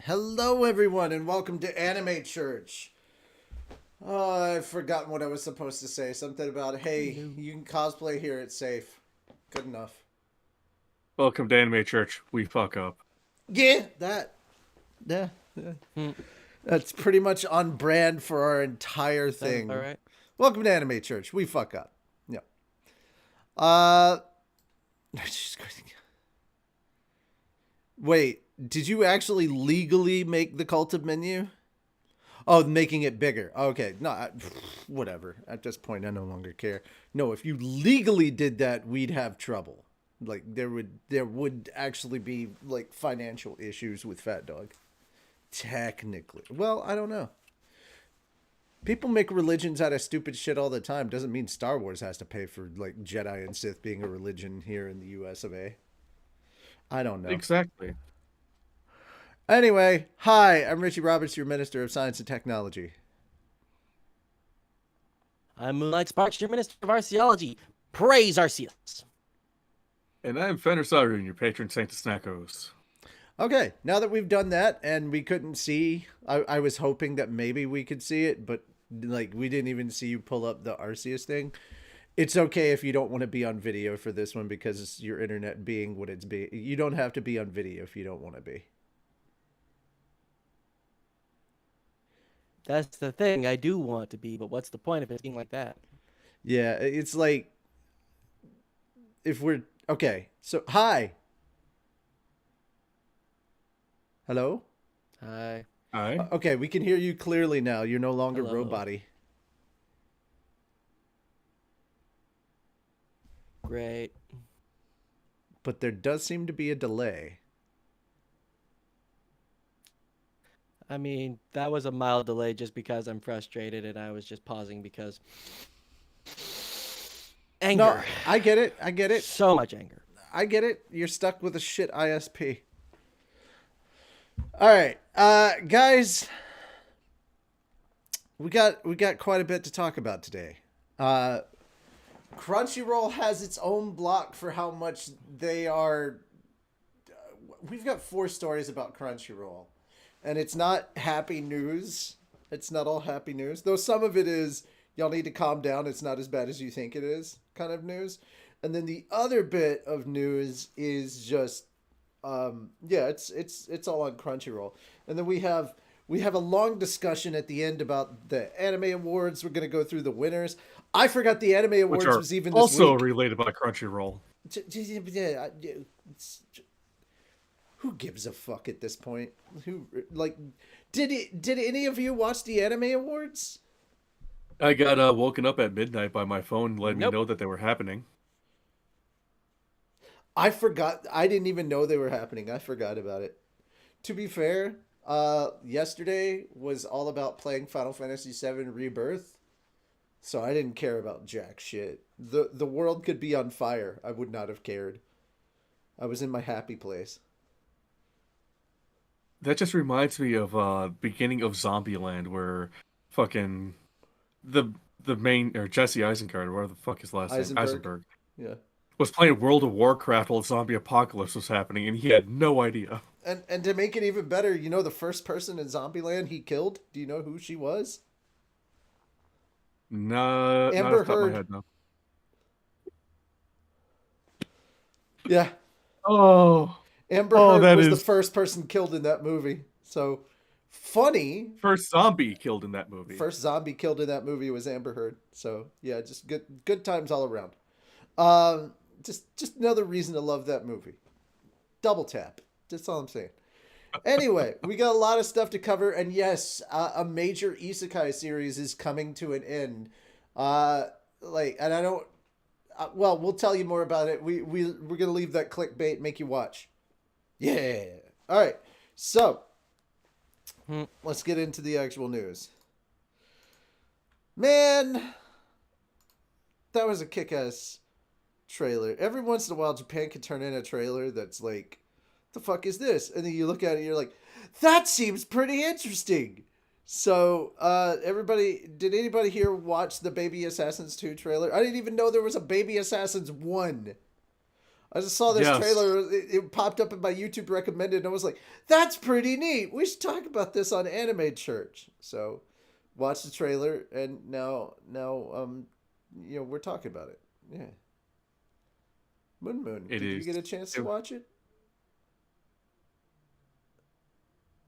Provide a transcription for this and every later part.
Hello, everyone, and welcome to Anime Church. Oh, I've forgotten what I was supposed to say. Something about, hey, Hello. you can cosplay here, it's safe. Good enough. Welcome to Anime Church. We fuck up. Yeah, that. Yeah, yeah. Hmm. That's pretty much on brand for our entire Sounds about thing. right. Welcome to Anime Church. We fuck up. Yeah. Uh. Wait, did you actually legally make the cult of menu? Oh, making it bigger. Okay, no, whatever. At this point, I no longer care. No, if you legally did that, we'd have trouble. Like there would actually be like financial issues with Fat Dog. Technically, well, I don't know. People make religions out of stupid shit all the time. Doesn't mean Star Wars has to pay for like Jedi and Sith being a religion here in the U.S. of A. I don't know. Exactly. Anyway, hi, I'm Richie Roberts, your Minister of Science and Technology. I'm Moonlight Sparks, your Minister of Arceology. Praise Arceus. And I'm Fender Saru, your patron saint of Snackos. Okay, now that we've done that and we couldn't see, I was hoping that maybe we could see it, but like we didn't even see you pull up the Arceus thing. It's okay if you don't want to be on video for this one because it's your internet being what it's being. You don't have to be on video if you don't want to be. That's the thing. I do want to be, but what's the point of it being like that? Yeah, it's like if we're okay. So hi, hello. Hi. Hi. Okay, we can hear you clearly now. You're no longer Hello. roboty. Great. But there does seem to be a delay. I mean, that was a mild delay just because I'm frustrated and I was just pausing because anger. No, I get it. I get it. So much anger. I get it. You're stuck with a shit ISP. All right, guys, we got quite a bit to talk about today. Crunchyroll has its own block for how much they are. We've got 4 stories about Crunchyroll, and it's not happy news. It's not all happy news, though some of it is. Y'all need to calm down. It's not as bad as you think it is, kind of news. And then the other bit of news is just yeah, it's all on Crunchyroll. And then we have a long discussion at the end about the Anime Awards. We're gonna go through the winners. I forgot the Anime Which Awards are was even this also week. related by Crunchyroll. Yeah, who gives a fuck at this point? Who like did any of you watch the Anime Awards? I got woken up at midnight by my phone, letting me Nope. know that they were happening. I forgot. I didn't even know they were happening. I forgot about it. To be fair, yesterday was all about playing Final Fantasy VII Rebirth, so I didn't care about jack shit. The world could be on fire. I would not have cared. I was in my happy place. That just reminds me of beginning of Zombieland, where fucking the the main or Jesse Eisenkard, or whatever the fuck his last name, Eisenberg. Eisenberg, Yeah. was playing World of Warcraft while the zombie apocalypse was happening, and he had no idea. And to make it even better, you know the first person in Zombieland he killed? Do you know who she was? Nah, not off Amber the top of my Heard. head, no. Yeah. Oh, Amber oh, Heard that was the is first person killed in that movie. So funny. first zombie killed in that movie. First zombie killed in that movie was Amber Heard. So yeah, just good times all around. Um, just another reason to love that movie. Double tap. That's all I'm saying. Anyway, we got a lot of stuff to cover, and yes, a major isekai series is coming to an end. And I don't. Well, we'll tell you more about it. We're gonna leave that clickbait, make you watch. Yeah. All right. So Hmm. let's get into the actual news. Man, that was a kick-ass trailer. Every once in a while, Japan can turn in a trailer that's like, the fuck is this? And then you look at it and you're like, that seems pretty interesting. So, did anybody here watch the Baby Assassins 2 trailer? I didn't even know there was a Baby Assassins 1. I just saw this Yes. trailer. It popped up in my YouTube recommended, and I was like, "That's pretty neat. We should talk about this on Anime Church." So, watch the trailer, and now, we're talking about it. Yeah. Moon. Did you get a chance to watch it?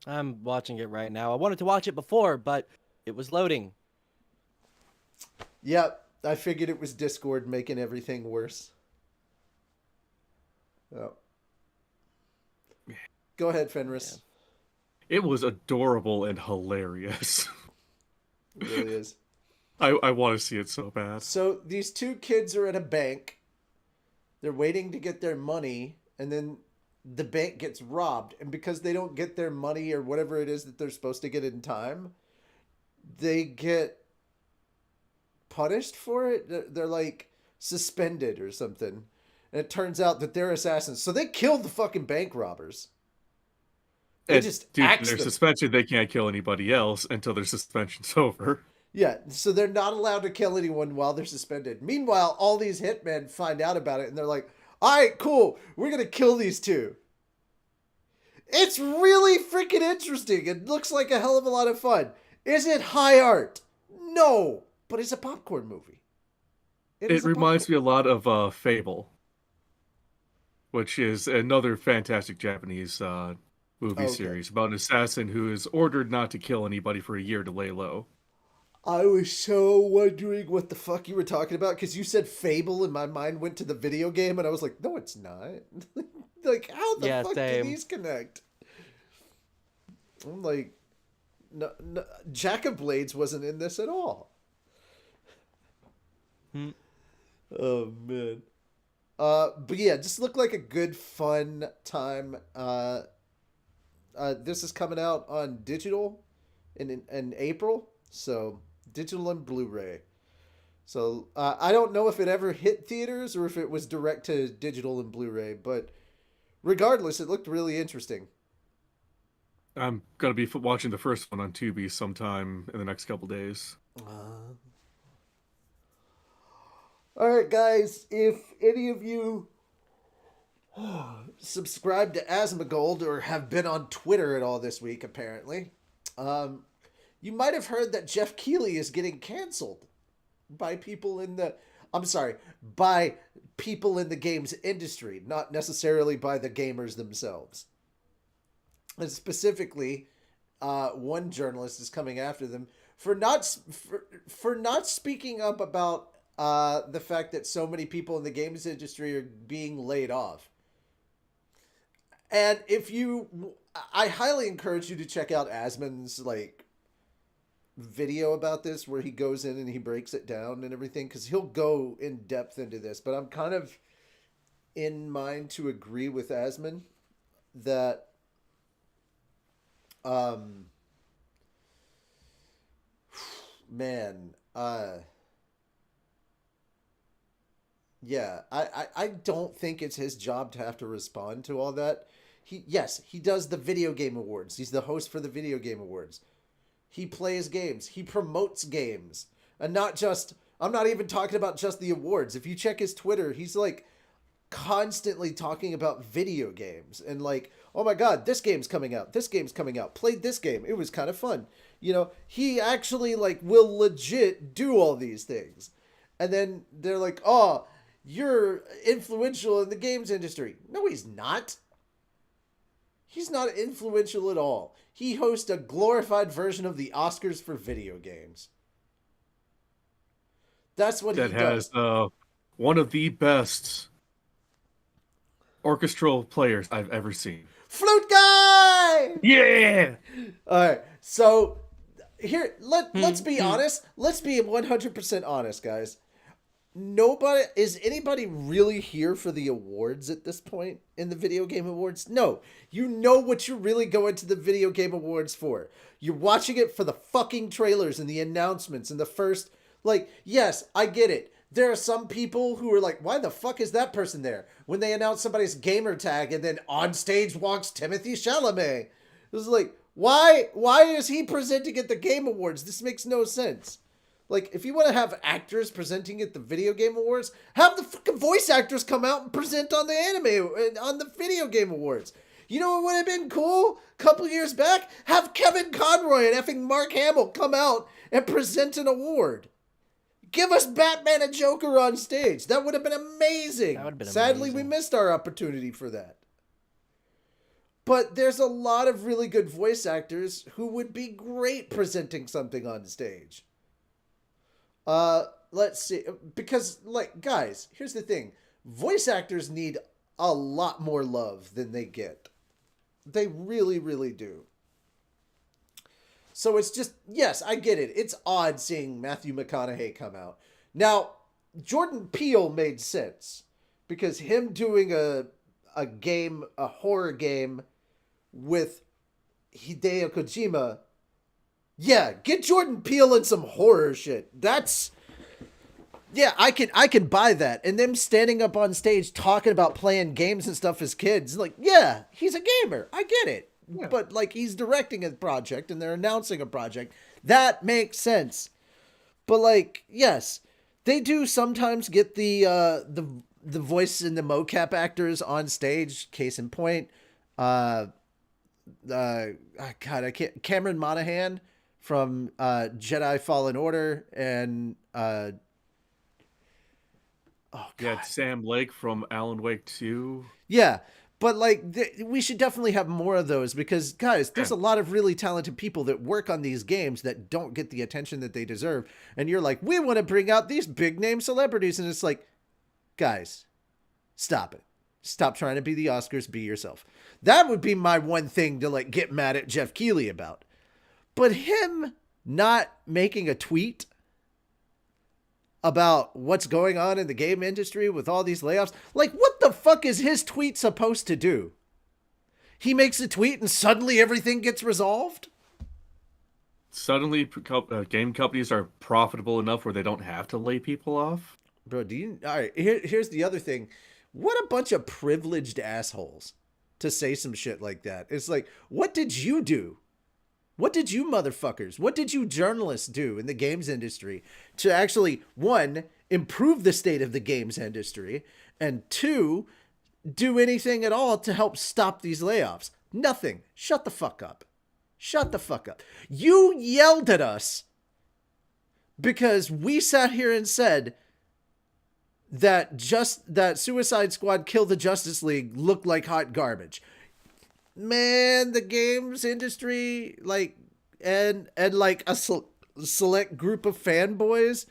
I'm watching it right now. I wanted to watch it before, but it was loading. Yep. I figured it was Discord making everything worse. Oh. Go ahead, Fenris. It was adorable and hilarious. It really is. I want to see it so bad. So these two kids are at a bank. They're waiting to get their money, and then the bank gets robbed. And because they don't get their money or whatever it is that they're supposed to get in time, they get punished for it. They're like suspended or something. And it turns out that they're assassins. So they killed the fucking bank robbers. They just axed their them. suspension, they can't kill anybody else until their suspension's over. Yeah, so they're not allowed to kill anyone while they're suspended. Meanwhile, all these hitmen find out about it and they're like, all right, cool, we're going to kill these two. It's really freaking interesting. It looks like a hell of a lot of fun. Is it high art? No, but it's a popcorn movie. It reminds me a lot of Fable, which is another fantastic Japanese movie series about an assassin who is ordered not to kill anybody for a year to lay low. I was so wondering what the fuck you were talking about, because you said Fable and my mind went to the video game, and I was like, no, it's not. Like, how the fuck do these connect? I'm like, no, Jack of Blades wasn't in this at all. Oh, man. But yeah, just looked like a good, fun time. This is coming out on digital in April, so digital and Blu-ray. So I don't know if it ever hit theaters or if it was direct to digital and Blu-ray, but regardless, it looked really interesting. I'm gonna be watching the first one on Tubi sometime in the next couple days. All right, guys, if any of you subscribe to Asmongold or have been on Twitter at all this week, apparently, you might have heard that Jeff Keighley is getting canceled by people in the... by people in the games industry, not necessarily by the gamers themselves. And specifically, one journalist is coming after them for not speaking up about the fact that so many people in the games industry are being laid off. And I highly encourage you to check out Asmon's video about this, where he goes in and he breaks it down and everything, because he'll go in depth into this. But I'm kind of in mind to agree with Asmon that yeah, I don't think it's his job to have to respond to all that. He does the video game awards. He's the host for the video game awards. He plays games. He promotes games. And not just... I'm not even talking about just the awards. If you check his Twitter, he's constantly talking about video games. And oh my god, this game's coming out. This game's coming out. Played this game. It was kind of fun. He actually will legit do all these things. And then they're like, oh, you're influential in the games industry. No, he's not. He's not influential at all. He hosts a glorified version of the Oscars for video games. That's what he does. That has one of the best orchestral players I've ever seen. Flute guy! Yeah! All right, so here, let's be honest. Let's be 100% honest, guys. Is anybody really here for the awards at this point in the video game awards? No. You know what you're really going to the video game awards for. You're watching it for the fucking trailers and the announcements and the first, yes, I get it. There are some people who are like, why the fuck is that person there? When they announce somebody's gamer tag and then on stage walks Timothy Chalamet. It was why is he presenting at the Game Awards? This makes no sense. Like, if you want to have actors presenting at the Video Game Awards, have the fucking voice actors come out and present on the on the Video Game Awards. You know what would have been cool? A couple years back, have Kevin Conroy and effing Mark Hamill come out and present an award. Give us Batman and Joker on stage. That would have been amazing. That would have been Sadly, amazing. we missed our opportunity for that. But there's a lot of really good voice actors who would be great presenting something on stage. Let's see. Because, like, guys, here's the thing. Voice actors need a lot more love than they get. They really, really do. So it's just, yes, I get it. It's odd seeing Matthew McConaughey come out. Now, Jordan Peele made sense. Because him doing a horror game with Hideo Kojima, yeah, get Jordan Peele in some horror shit. That's, yeah, I can buy that. And them standing up on stage talking about playing games and stuff as kids, like, yeah, he's a gamer. I get it. Yeah. But, like, he's directing a project and they're announcing a project. That makes sense. But, like, yes, they do sometimes get the voice and the mocap actors on stage. Case in point, God, I can't. Cameron Monaghan from Jedi Fallen Order and oh God, yeah, Sam Lake from Alan Wake 2. Yeah. But, like, we should definitely have more of those because, guys, there's a lot of really talented people that work on these games that don't get the attention that they deserve. And you're like, we want to bring out these big-name celebrities. And it's like, guys, stop it. Stop trying to be the Oscars. Be yourself. That would be my one thing to, like, get mad at Jeff Keighley about. But him not making a tweet about what's going on in the game industry with all these layoffs. Like, what the fuck is his tweet supposed to do? He makes a tweet and suddenly everything gets resolved? Suddenly, game companies are profitable enough where they don't have to lay people off? Bro, all right, here's the other thing. What a bunch of privileged assholes to say some shit like that. It's like, what did you do? What did you motherfuckers, what did you journalists do in the games industry to actually, one, improve the state of the games industry, and two, do anything at all to help stop these layoffs? Nothing. Shut the fuck up. Shut the fuck up. You yelled at us because we sat here and said that Suicide Squad Kill the Justice League looked like hot garbage. Man, the games industry, like, and like a select group of fanboys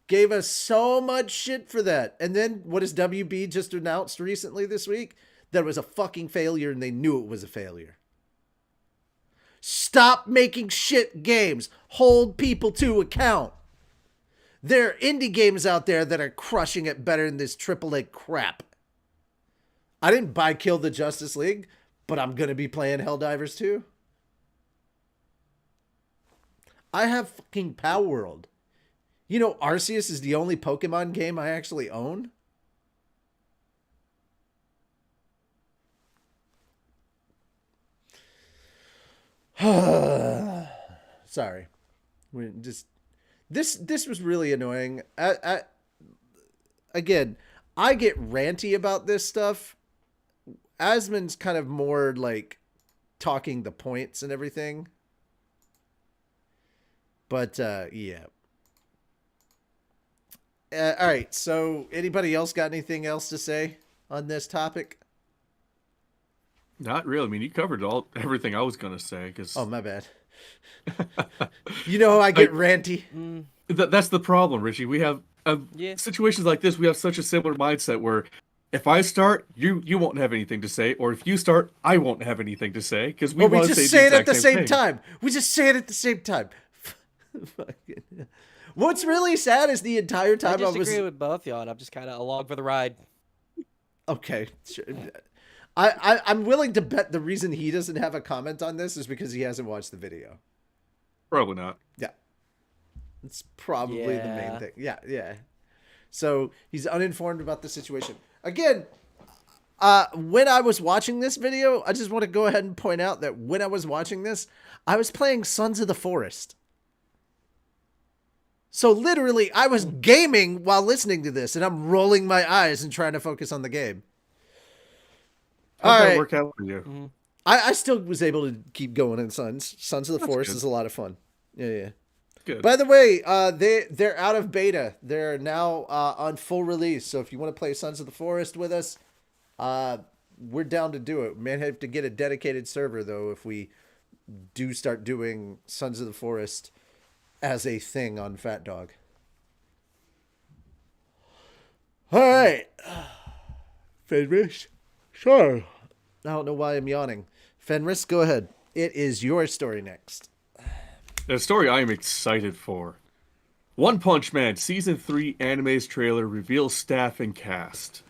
gave us so much shit for that. And then what does WB just announced recently this week? That it was a fucking failure and they knew it was a failure. Stop making shit games. Hold people to account. There are indie games out there that are crushing it better than this AAA crap. I didn't buy Kill the Justice League, but I'm going to be playing Helldivers 2. I have fucking Power World. You know, Arceus is the only Pokemon game I actually own. Sorry. We just this was really annoying. Again, I get ranty about this stuff. Asmon's kind of more like talking the points and everything. But, yeah. All right. So anybody else got anything else to say on this topic? Not really. I mean, you covered everything I was going to say. Oh, my bad. You know how I get ranty. That's the problem, Richie. We have situations like this. We have such a similar mindset where if I start, you won't have anything to say, or if you start, I won't have anything to say because we just say it at the same time. We just say it at the same time. What's really sad is the entire time I disagree with both y'all, and I'm just kind of along for the ride. Okay, sure. I'm willing to bet the reason he doesn't have a comment on this is because he hasn't watched the video. Probably not. Yeah. It's probably the main thing. Yeah. So he's uninformed about the situation. Again, when I was watching this video, I just want to go ahead and point out that when I was watching this, I was playing Sons of the Forest. So literally, I was gaming while listening to this, and I'm rolling my eyes and trying to focus on the game. How'd All that right. work out for you? Mhm. I still was able to keep going in Sons. Sons of the That's Forest good. is a lot of fun. Yeah. Good. By the way, they're out of beta. They're now on full release. So if you want to play Sons of the Forest with us, we're down to do it. We may have to get a dedicated server though if we do start doing Sons of the Forest as a thing on PhatDog. All right, Fenris. Sure. I don't know why I'm yawning. Fenris, go ahead. It is your story next. A story I am excited for. One Punch Man Season 3 anime's trailer reveals staff and cast.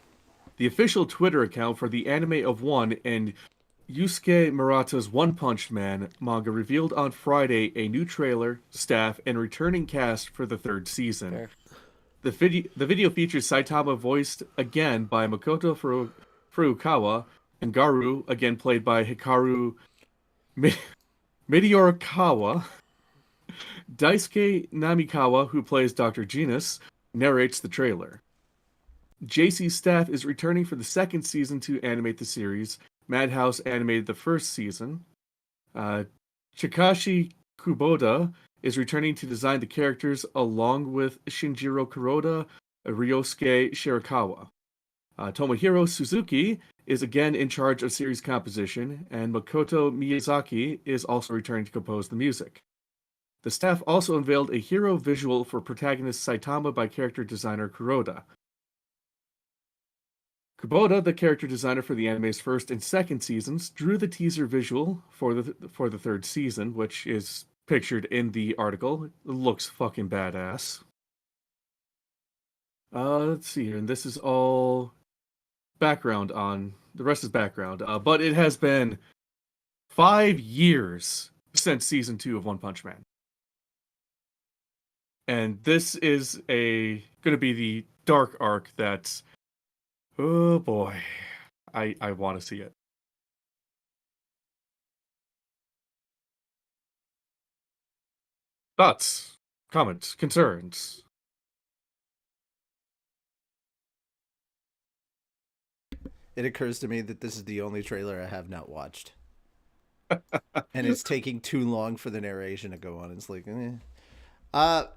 The official Twitter account for the Anime of One and Yusuke Murata's One Punch Man manga revealed on Friday a new trailer, staff, and returning cast for the third season. Fair. The video features Saitama voiced again by Makoto Furukawa and Garu, again played by Hikaru Midorikawa. Daisuke Namikawa, who plays Dr. Genus, narrates the trailer. JC's staff is returning for the second season to animate the series. Madhouse animated the first season. Chikashi Kuboda is returning to design the characters along with Shinjiro Kuroda, Ryosuke Shirakawa. Tomohiro Suzuki is again in charge of series composition, and Makoto Miyazaki is also returning to compose the music. The staff also unveiled a hero visual for protagonist Saitama by character designer Kuroda. Kuboda, the character designer for the anime's first and second seasons, drew the teaser visual for the third season, which is pictured in the article. It looks fucking badass. Let's see here, and this is all background on... The rest is background, but it has been 5 years since Season 2 of One Punch Man. And this is going to be the dark arc that's... Oh boy, I want to see it. Thoughts, comments, concerns? It occurs to me that this is the only trailer I have not watched. And it's taking too long for the narration to go on. It's like, I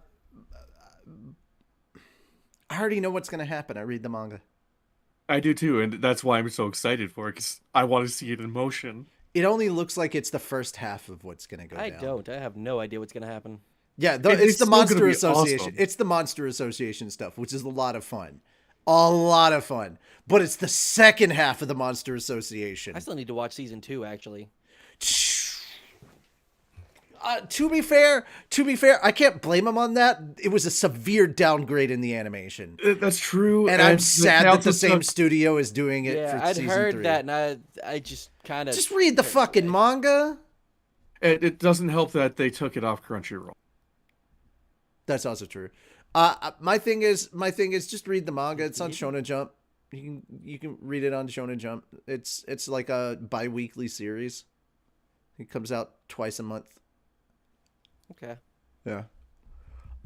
already know what's going to happen. I read the manga. I do too, and that's why I'm so excited for it, because I want to see it in motion. It only looks like it's the first half of what's going to go down. I don't. I have no idea what's gonna happen. Yeah, It's it's the still gonna Monster be Association. awesome. It's the Monster Association stuff, which is a lot of fun. A lot of fun. But it's the second half of the Monster Association. I still need to watch season 2 actually. To be fair, I can't blame him on that. It was a severe downgrade in the animation. That's true. And I'm sad that the also same took- studio is doing it Yeah, for I'd season heard 3. that, and I just kind of Just read the fucking manga. It doesn't help that they took it off Crunchyroll. That's also true. My thing is just read the manga. It's on Shonen Jump. You can read it on Shonen Jump. It's like a bi-weekly series. It comes out twice a month. Okay. Yeah.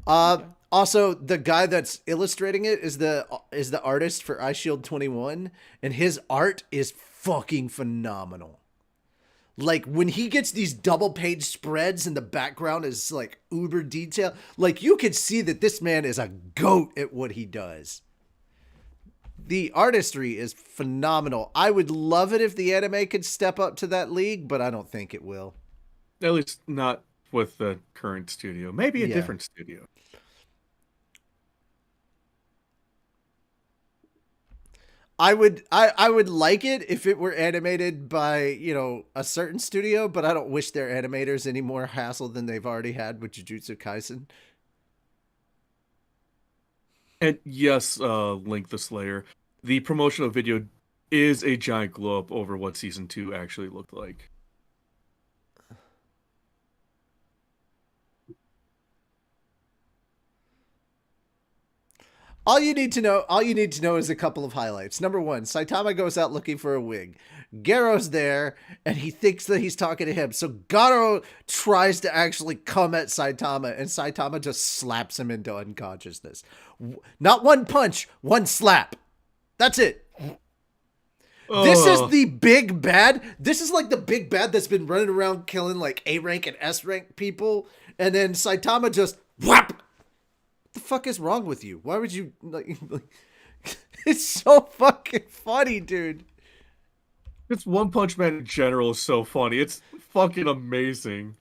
Also, the guy that's illustrating it is the artist for iShield 21, and his art is fucking phenomenal. Like, when he gets these double page spreads and the background is like uber detail, like, you can see that this man is a goat at what he does. The artistry is phenomenal. I would love it if the anime could step up to that league, but I don't think it will. At least not with the current studio. Maybe a Yeah. different studio. I would like it if it were animated by, a certain studio, but I don't wish their animators any more hassle than they've already had with Jujutsu Kaisen. And yes, Link the Slayer, the promotional video is a giant glow up over what Season 2 actually looked like. All you need to know is a couple of highlights. Number one, Saitama goes out looking for a wig. Garo's there, and he thinks that he's talking to him. So Garo tries to actually come at Saitama, and Saitama just slaps him into unconsciousness. Not one punch, one slap. That's it. This is the big bad. This is like the big bad that's been running around killing like A rank and S rank people, and then Saitama just whap. What the fuck is wrong with you? Why would you like it's so fucking funny, dude. This One Punch Man in general is so funny. It's fucking amazing.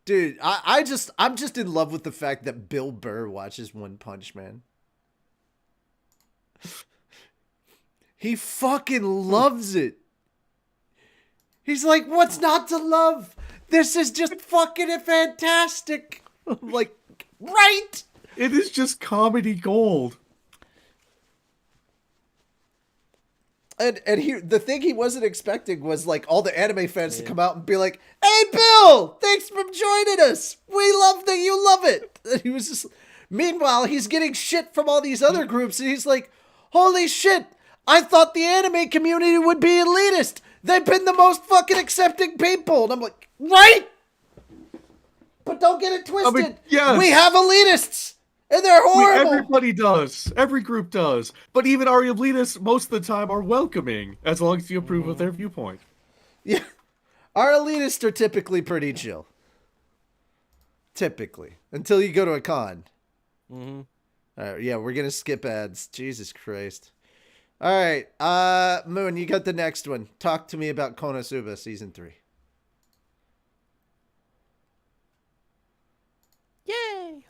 Dude, I'm just in love with the fact that Bill Burr watches One Punch Man. He fucking loves it. He's like, what's not to love? This is just fucking fantastic. I'm like, right? It is just comedy gold. And the thing he wasn't expecting was like all the anime fans to come out and be like, "Hey, Bill, thanks for joining us. We love that you love it." And he was just. Meanwhile, he's getting shit from all these other groups, and he's like, "Holy shit! I thought the anime community would be elitist. They've been the most fucking accepting people." And I'm like, right? But don't get it twisted. I mean, yes. We have elitists. And they're horrible. Everybody does. Every group does. But even our elitists, most of the time, are welcoming, as long as you approve of their viewpoint. Yeah. Our elitists are typically pretty chill. Typically. Until you go to a con. Mm-hmm. All right, yeah, we're going to skip ads. Jesus Christ. All right. Moon, you got the next one. Talk to me about Konosuba Season 3. Yay!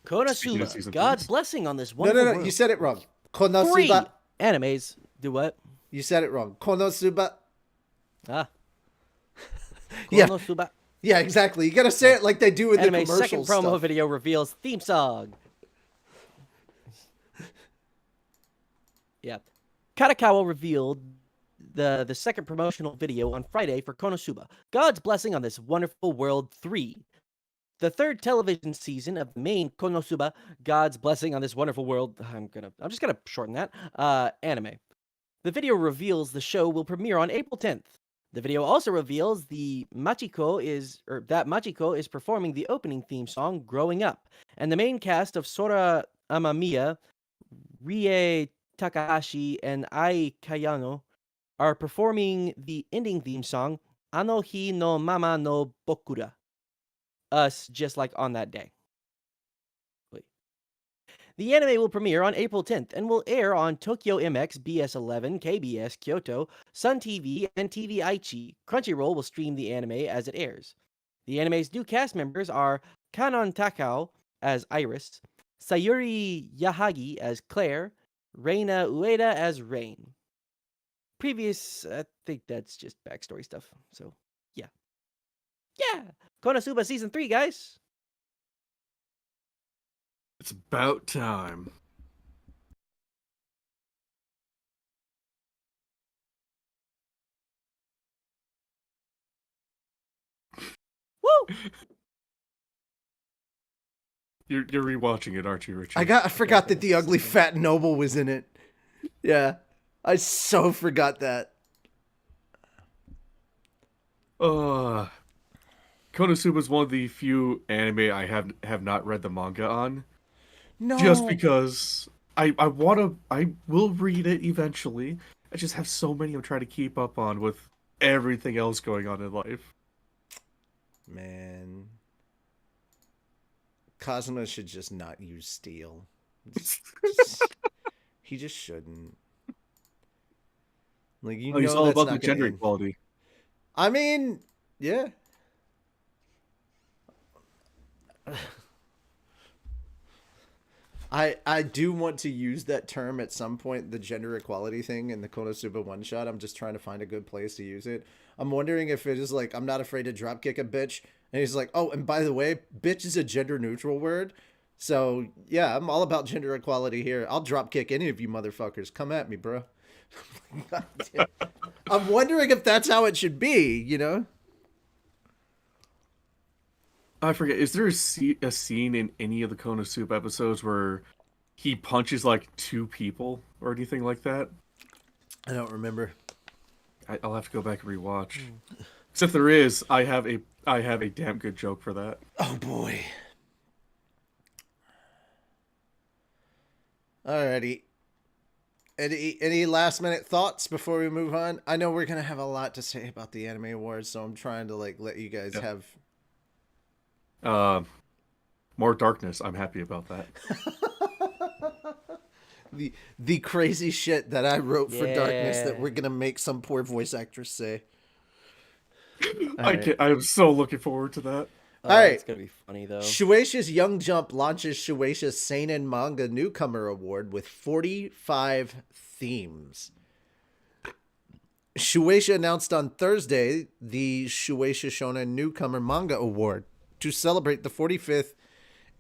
Konosuba, season God's threes? blessing on this No, wonderful no, world. you said it wrong. 3 Konosuba. animes do what? You said it wrong. Konosuba. Ah. Yeah. Konosuba. Yeah, exactly. You got to say it like they do in the Anime's commercial second promo stuff. video reveals theme song. Yeah. Katakawa revealed the second promotional video on Friday for Konosuba, God's Blessing on This Wonderful World 3. The third television season of the main Konosuba, God's Blessing on This Wonderful World, I'm just gonna shorten that, anime. The video reveals the show will premiere on April 10th. The video also reveals that Machiko is performing the opening theme song, Growing Up, and the main cast of Sora Amamiya, Rie Takahashi, and Ai Kayano are performing the ending theme song, Ano hi no mama no bokura. Us, just like on that day. Wait. The anime will premiere on April 10th and will air on Tokyo MX, BS11, KBS, Kyoto, Sun TV, and TV Aichi. Crunchyroll will stream the anime as it airs. The anime's new cast members are Kanon Takao as Iris, Sayuri Yahagi as Claire, Reina Ueda as Rain. I think that's just backstory stuff. So, yeah. Yeah! Konosuba Season 3, guys! It's about time. Woo! You're rewatching it, aren't you, Richard? I forgot that the ugly fat noble was in it. Yeah. I so forgot that. Konosuba is one of the few anime I have not read the manga on. No. Just because I will read it eventually. I just have so many I'm trying to keep up on with everything else going on in life. Man. Kazuma should just not use steel. He just shouldn't. Like, you know, he's all that's about not the gonna gender end. equality. I mean, yeah. I do want to use that term at some point, the gender equality thing in the Konosuba one shot. I'm just trying to find a good place to use it. I'm wondering if it is like, I'm not afraid to dropkick a bitch. And he's like, oh, and by the way, bitch is a gender neutral word. So yeah, I'm all about gender equality here. I'll dropkick any of you motherfuckers. Come at me, bro. I'm wondering if that's how it should be, you know? I forget. Is there a scene in any of the Konosuba episodes where he punches like two people or anything like that? I don't remember. I'll have to go back and rewatch. Because if there is, I have a damn good joke for that. Oh boy. Alrighty. Any last minute thoughts before we move on? I know we're gonna have a lot to say about the Anime Awards, so I'm trying to like let you guys have. More darkness. I'm happy about that. the crazy shit that I wrote for Darkness that Yeah. we're gonna make some poor voice actress say. I'm so looking forward to that. Oh, All right. it's gonna be funny though. Shueisha's Young Jump launches Shueisha's Seinen Manga Newcomer Award with 45 themes. Shueisha announced on Thursday the Shueisha Shonen Newcomer Manga Award to celebrate the 45th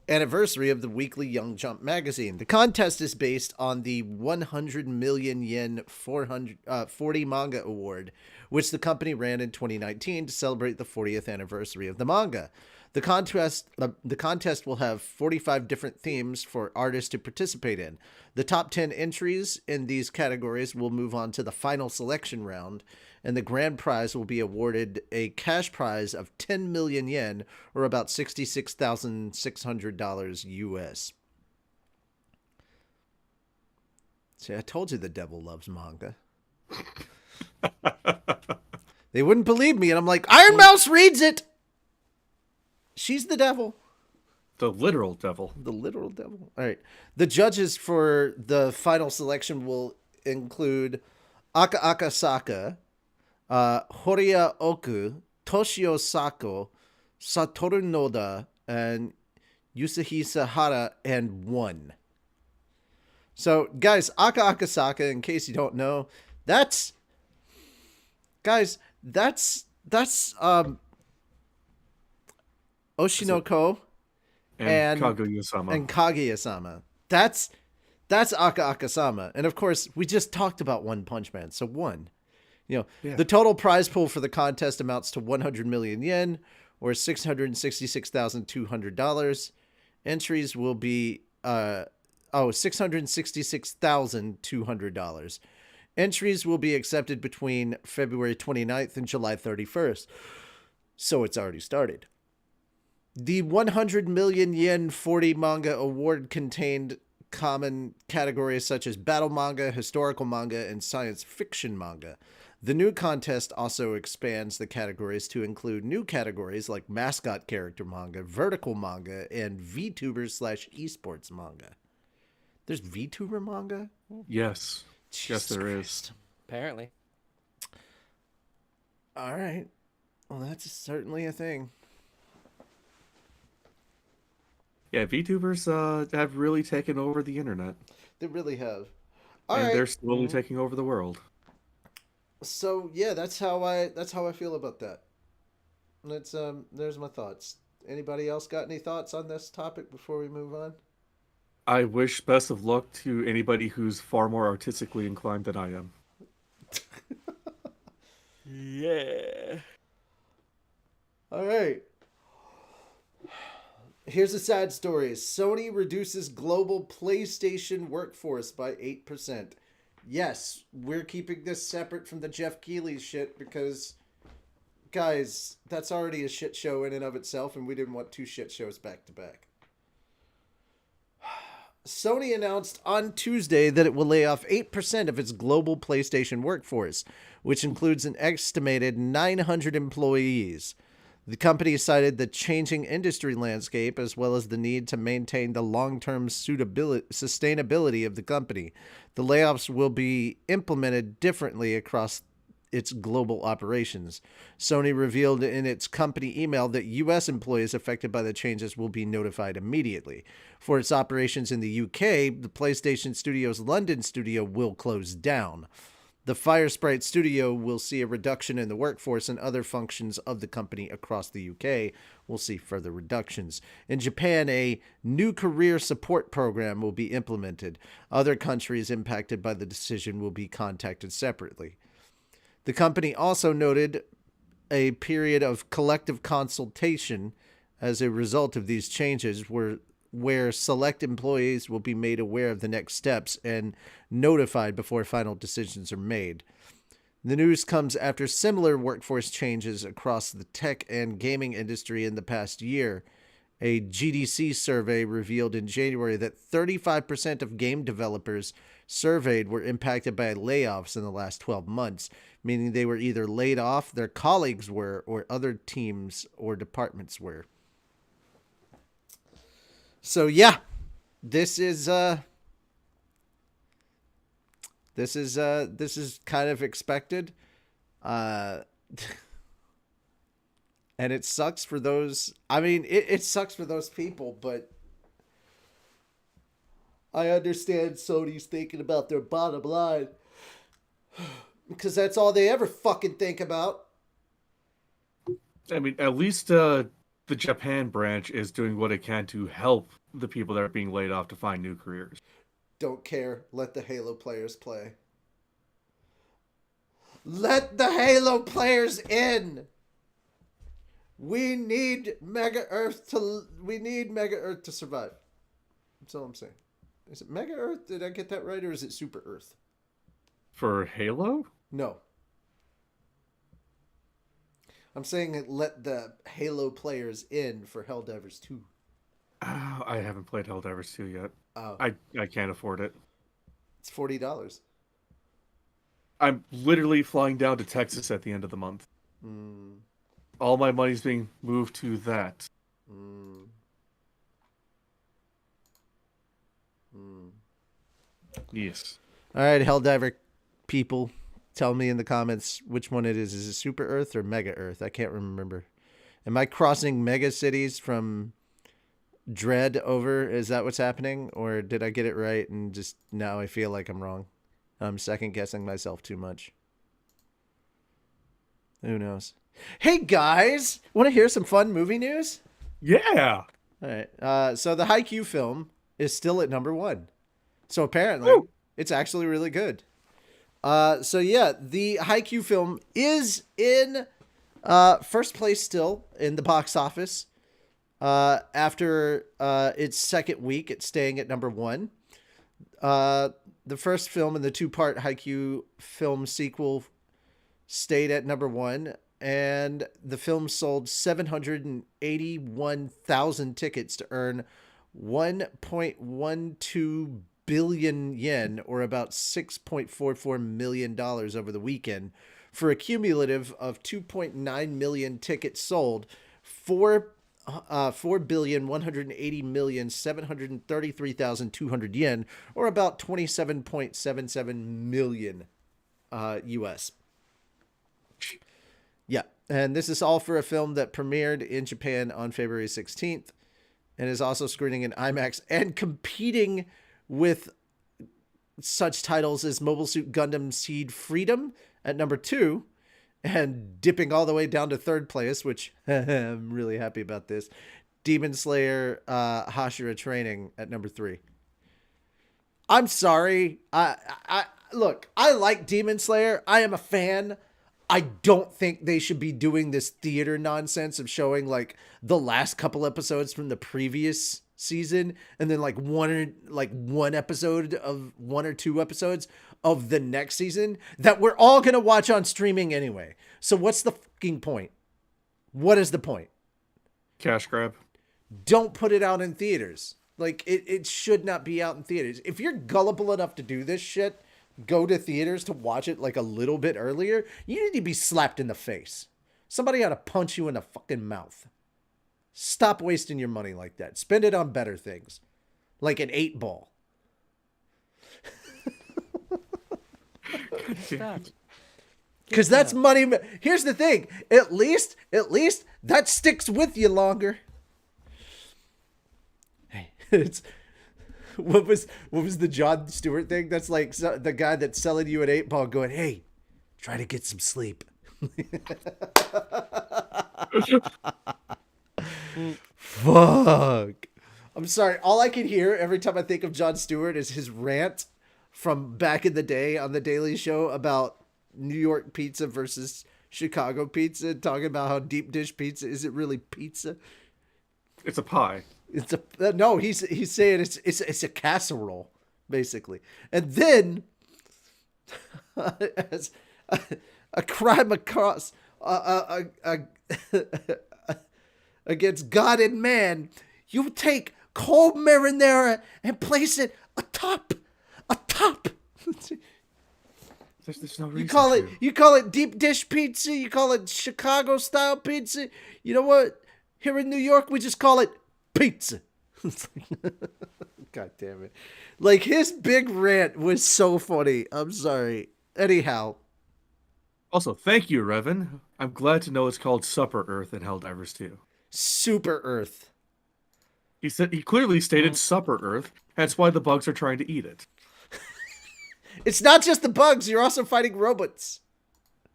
anniversary of the weekly Young Jump magazine. The contest is based on the 100 million yen 40 manga award, which the company ran in 2019 to celebrate the 40th anniversary of the manga. The contest will have 45 different themes for artists to participate in. The top 10 entries in these categories will move on to the final selection round, and the grand prize will be awarded a cash prize of 10 million yen, or about $66,600 US. See, I told you the devil loves manga. They wouldn't believe me, and I'm like, Iron Mouse reads it! She's the devil. The literal devil. The literal devil. All right. The judges for the final selection will include Aka Akasaka, Horia Oku, Toshio Sako, Satoru Noda, and Yasuhisa Hara, and one. So, guys, Aka Akasaka, in case you don't know, that's Oshinoko And Kaguya-sama. and Kaguya-sama. That's Aka Akasama. And of course, we just talked about One Punch Man. So one. You know, Yeah. The total prize pool for the contest amounts to 100 million yen, or $666,200. Entries will be $666,200. Entries will be accepted between February 29th and July 31st. So it's already started. The 100 million yen 40 manga award contained common categories such as battle manga, historical manga, and science fiction manga. The new contest also expands the categories to include new categories like mascot character manga, vertical manga, and VTubers/esports manga. There's VTuber manga? Yes. Jesus there is. Christ. Apparently. All right. Well, that's certainly a thing. Yeah, VTubers have really taken over the internet. They really have. And they're slowly taking over the world. So yeah, that's how I feel about that. That's there's my thoughts. Anybody else got any thoughts on this topic before we move on? I wish best of luck to anybody who's far more artistically inclined than I am. Yeah. All right. Here's a sad story. Sony reduces global PlayStation workforce by 8%. Yes, we're keeping this separate from the Jeff Keighley shit because, guys, that's already a shit show in and of itself, and we didn't want two shit shows back to back. Sony announced on Tuesday that it will lay off 8% of its global PlayStation workforce, which includes an estimated 900 employees. The company cited the changing industry landscape as well as the need to maintain the long-term sustainability of the company. The layoffs will be implemented differently across its global operations. Sony revealed in its company email that U.S. employees affected by the changes will be notified immediately. For its operations in the UK, the PlayStation Studios London studio will close down. The Firesprite studio will see a reduction in the workforce, and other functions of the company across the UK will see further reductions. In Japan, a new career support program will be implemented. Other countries impacted by the decision will be contacted separately. The company also noted a period of collective consultation as a result of these changes, where select employees will be made aware of the next steps and notified before final decisions are made. The news comes after similar workforce changes across the tech and gaming industry in the past year. A GDC survey revealed in January that 35% of game developers surveyed were impacted by layoffs in the last 12 months, meaning they were either laid off, their colleagues were, or other teams or departments were. So yeah, this is kind of expected. And it sucks for those. I mean, it sucks for those people, but I understand Sony's thinking about their bottom line. Because that's all they ever fucking think about. I mean, at least the Japan branch is doing what it can to help the people that are being laid off to find new careers. Don't care. Let the Halo players play. Let the Halo players in. We need Mega Earth to survive. That's all I'm saying. Is it Mega Earth? Did I get that right, or is it Super Earth? For Halo? No. I'm saying let the Halo players in for Helldivers 2. I haven't played Helldivers 2 yet. Oh. I can't afford it. It's $40. I'm literally flying down to Texas at the end of the month. All my money's being moved to that. Yes. All right, Helldiver people, tell me in the comments which one it is. Is it Super Earth or Mega Earth? I can't remember. Am I crossing mega cities from Dread over? Is that what's happening? Or did I get it right and just now I feel like I'm wrong? I'm second guessing myself too much. Who knows? Hey guys, want to hear some fun movie news? Yeah. All right. So the Haikyuu film is still at number 1. So apparently it's actually really good. So yeah, the Haikyuu film is in first place still in the box office. After its second week, it's staying at number 1. The first film in the 2-part Haikyuu film sequel stayed at number 1. And the film sold 781,000 tickets to earn 1.12 billion yen, or about $6.44 million over the weekend, for a cumulative of 2.9 million tickets sold, 4,180,733,200 yen, or about 27.77 million US. Yeah, and this is all for a film that premiered in Japan on February 16th and is also screening in IMAX and competing with such titles as Mobile Suit Gundam Seed Freedom at number 2 and dipping all the way down to third place, which I'm really happy about this, Demon Slayer Hashira Training at number 3. I'm sorry. Look, I like Demon Slayer. I am a fan. I don't think they should be doing this theater nonsense of showing like the last couple episodes from the previous season and then like one episode of 1 or 2 episodes of the next season that we're all going to watch on streaming anyway. So what's the fucking point? What is the point? Cash grab. Don't put it out in theaters. Like it should not be out in theaters. If you're gullible enough to do this shit, go to theaters to watch it like a little bit earlier, you need to be slapped in the face. Somebody ought to punch you in the fucking mouth. Stop wasting your money like that. Spend it on better things. Like an 8-ball. Because that's money. Here's the thing. At least that sticks with you longer. Hey, it's... What was the Jon Stewart thing? That's like the guy that's selling you an 8-ball going, hey, try to get some sleep. Fuck. I'm sorry. All I can hear every time I think of Jon Stewart is his rant from back in the day on The Daily Show about New York pizza versus Chicago pizza, talking about how deep dish pizza isn't really pizza. it's a pie. It's a no. He's saying it's a casserole, basically. And then, as a crime across against God and man, you take cold marinara and place it atop. There's no reason. You call it deep dish pizza. You call it Chicago style pizza. You know what? Here in New York, we just call it pizza. God damn it! Like, his big rant was so funny. I'm sorry. Anyhow. Also, thank you, Revan. I'm glad to know it's called Supper Earth in Helldivers 2. Super Earth. He clearly stated Supper Earth. That's why the bugs are trying to eat it. It's not just the bugs. You're also fighting robots.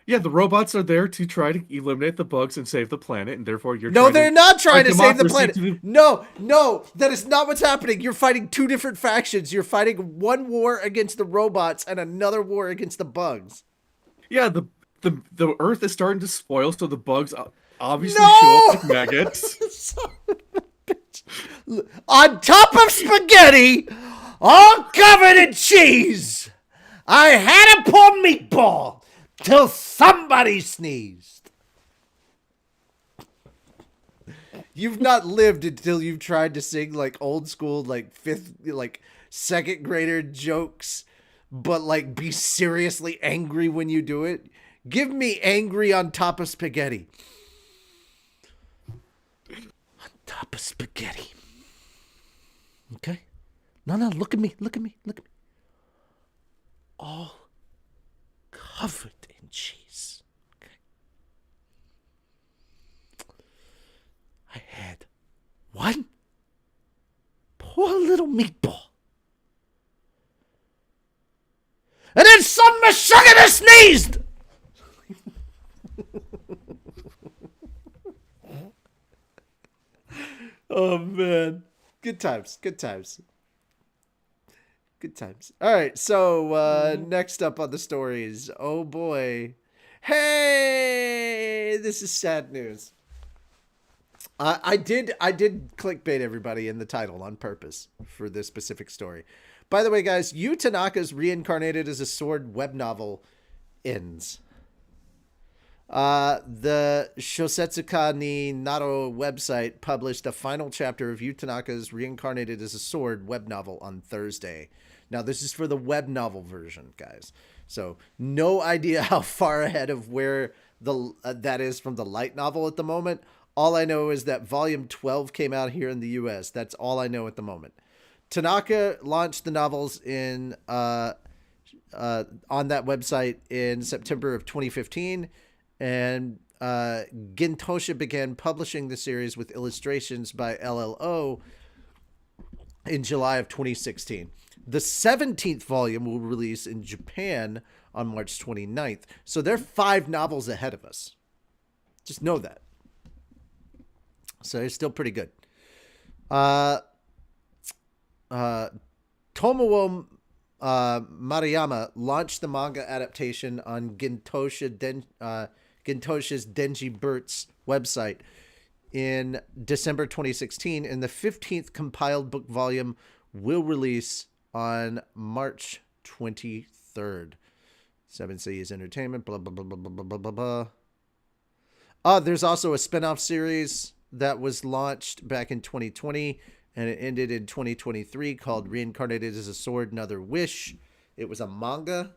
Yeah, the robots are there to try to eliminate the bugs and save the planet, and therefore you're No, they're not trying to save the planet. To... No, that is not what's happening. You're fighting two different factions. You're fighting one war against the robots and another war against the bugs. Yeah, the Earth is starting to spoil, so the bugs obviously show up like maggots. On top of spaghetti, all covered in cheese, I had a poor meatball till somebody sneezed. You've not lived until you've tried to sing like old school, like second grader jokes, but like be seriously angry when you do it. Give me angry on top of spaghetti. On top of spaghetti. Okay? No, look at me. All covered in cheese. Okay? I had one poor little meatball. And then some sugar sneezed! Oh, man. Good times. All right, so next up on the stories. Oh, boy. Hey! This is sad news. I did clickbait everybody in the title on purpose for this specific story. By the way, guys, Yu Tanaka's Reincarnated as a Sword web novel ends. The Shosetsuka ni Naro website published a final chapter of Yu Tanaka's Reincarnated as a Sword web novel on Thursday. Now, this is for the web novel version, guys. So, no idea how far ahead of where that is from the light novel at the moment. All I know is that volume 12 came out here in the US. That's all I know at the moment. Tanaka launched the novels on that website in September of 2015. And Gintosha began publishing the series with illustrations by LLO in July of 2016. The 17th volume will release in Japan on March 29th. So they're 5 novels ahead of us. Just know that. So it's still pretty good. Tomowo Mariyama launched the manga adaptation on Gintosha's Denji Burt's website in December 2016, and the 15th compiled book volume will release on March 23rd. 7 Seas Entertainment, blah, blah, blah, blah, blah, blah, blah, blah. There's also a spin-off series that was launched back in 2020, and it ended in 2023, called Reincarnated as a Sword, Another Wish. It was a manga.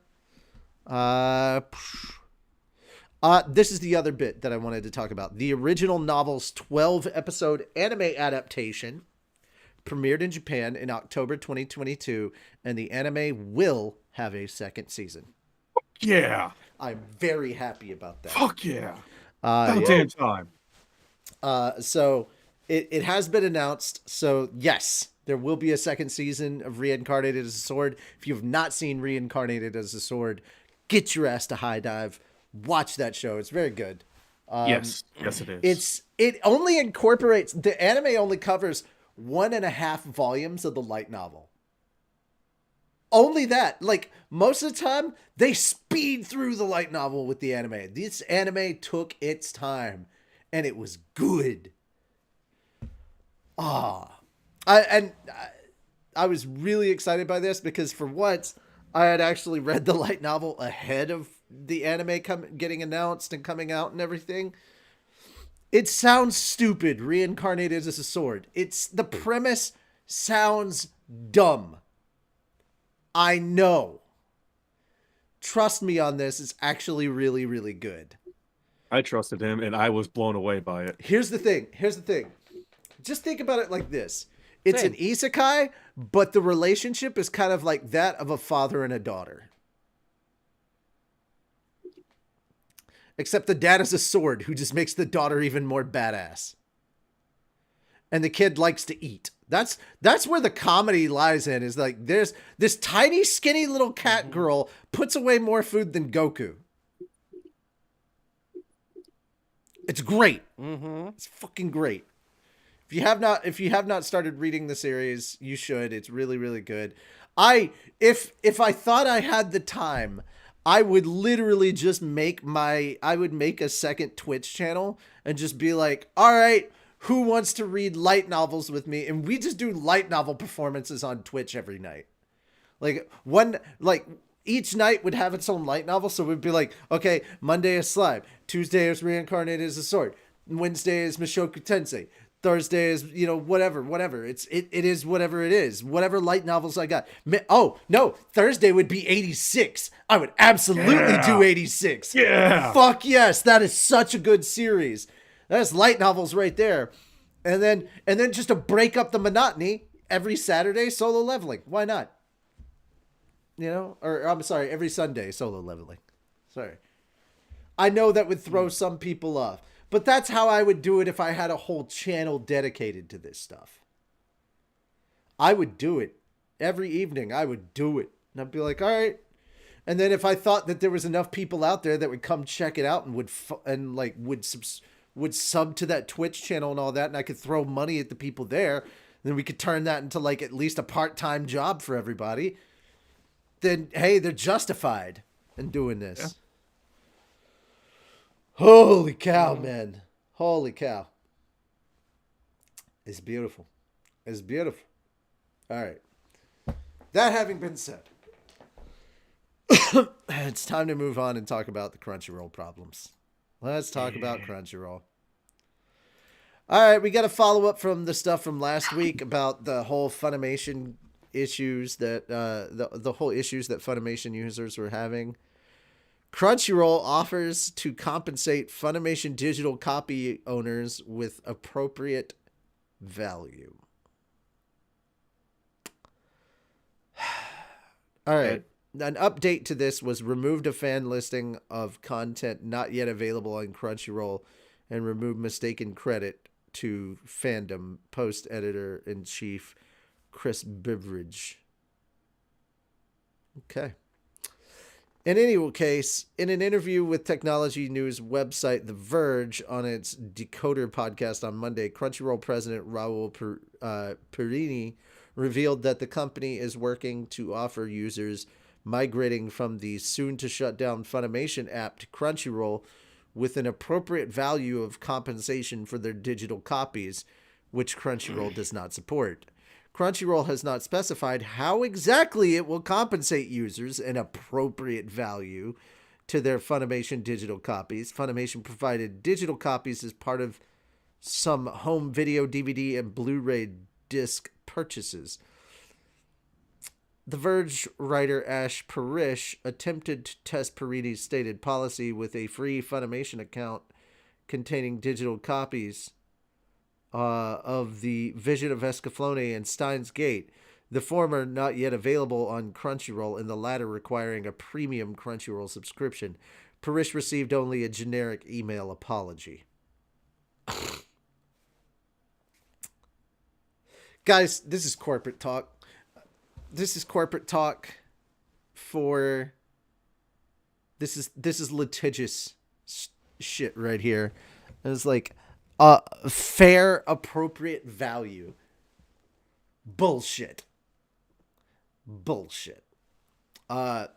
This is the other bit that I wanted to talk about. The original novel's 12-episode anime adaptation premiered in Japan in October 2022, and the anime will have a second season. Yeah. I'm very happy about that. Fuck yeah. Damn time. So it has been announced. So yes, there will be a second season of Reincarnated as a Sword. If you have not seen Reincarnated as a Sword, get your ass to High Dive. Watch that show. It's very good. Yes, it is. It only incorporates, the anime only covers 1.5 volumes of the light novel. Only that. Like, most of the time, they speed through the light novel with the anime. This anime took its time, and it was good. Ah, I was really excited by this because for once I had actually read the light novel ahead of the anime getting announced and coming out and everything. It sounds stupid. Reincarnated as a sword. The premise sounds dumb. I know. Trust me on this. It's actually really, really good. I trusted him, and I was blown away by it. Here's the thing. Just think about it like this. It's Same. an isekai, but the relationship is kind of like that of a father and a daughter. Except the dad is a sword who just makes the daughter even more badass. And the kid likes to eat. That's where the comedy lies in, is like there's this tiny skinny little cat girl puts away more food than Goku. It's great. It's fucking great. If you have not started reading the series, you should. It's really, really good. If I thought I had the time, I would literally just make a second Twitch channel and just be like, all right, who wants to read light novels with me? And we just do light novel performances on Twitch every night. Each night would have its own light novel. So we'd be like, okay, Monday is Slime. Tuesday is Reincarnated as a Sword. Wednesday is Mushoku Tensei. Thursday is, whatever. It is whatever it is. Whatever light novels I got. Oh, no. Thursday would be 86. I would absolutely do 86. Yeah. Fuck yes. That is such a good series. That's light novels right there. And then just to break up the monotony, every Saturday, solo leveling. Why not? Or I'm sorry, every Sunday, solo leveling. Sorry. I know that would throw some people off. But that's how I would do it if I had a whole channel dedicated to this stuff. I would do it. Every evening, I would do it. And I'd be like, all right. And then if I thought that there was enough people out there that would come check it out and would sub to that Twitch channel and all that, and I could throw money at the people there, then we could turn that into like at least a part-time job for everybody. Then, hey, they're justified in doing this. Yeah. Holy cow, man. Holy cow. It's beautiful. It's beautiful. All right. That having been said, it's time to move on and talk about the Crunchyroll problems. Let's talk about Crunchyroll. All right, we got a follow-up from the stuff from last week about the whole Funimation issues that the whole issues that Funimation users were having. Crunchyroll offers to compensate Funimation digital copy owners with appropriate value. All right. An update to this was removed a fan listing of content not yet available on Crunchyroll and removed mistaken credit to fandom post editor-in-chief Chris Beveridge. Okay. In any case, in an interview with technology news website The Verge on its Decoder podcast on Monday, Crunchyroll president Raul Perini revealed that the company is working to offer users migrating from the soon-to-shut-down Funimation app to Crunchyroll with an appropriate value of compensation for their digital copies, which Crunchyroll does not support. Crunchyroll has not specified how exactly it will compensate users an appropriate value to their Funimation digital copies. Funimation provided digital copies as part of some home video, DVD, and Blu-ray disc purchases. The Verge writer Ash Parish attempted to test Perini's stated policy with a free Funimation account containing digital copies of the Vision of Escaflowne and Steins Gate, the former not yet available on Crunchyroll and the latter requiring a premium Crunchyroll subscription. Parish received only a generic email apology. Guys, this is corporate talk. This is corporate talk for... This is litigious shit right here. It's like... fair, appropriate value. Bullshit. The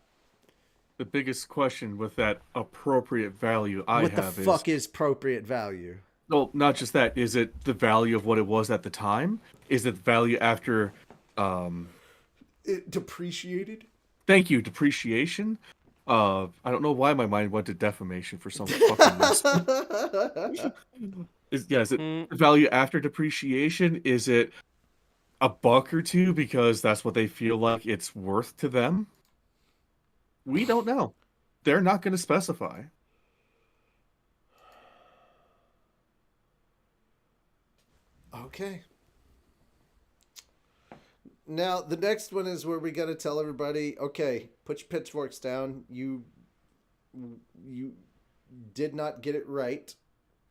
biggest question with that appropriate value what the fuck is appropriate value? No, not just that. Is it the value of what it was at the time? Is it the value after? It depreciated. Thank you, depreciation. I don't know why my mind went to defamation for some fucking reason. Is it the value after depreciation? Is it a buck or two because that's what they feel like it's worth to them? We don't know. They're not going to specify. Okay. Now the next one is where we got to tell everybody, okay, put your pitchforks down. You did not get it right.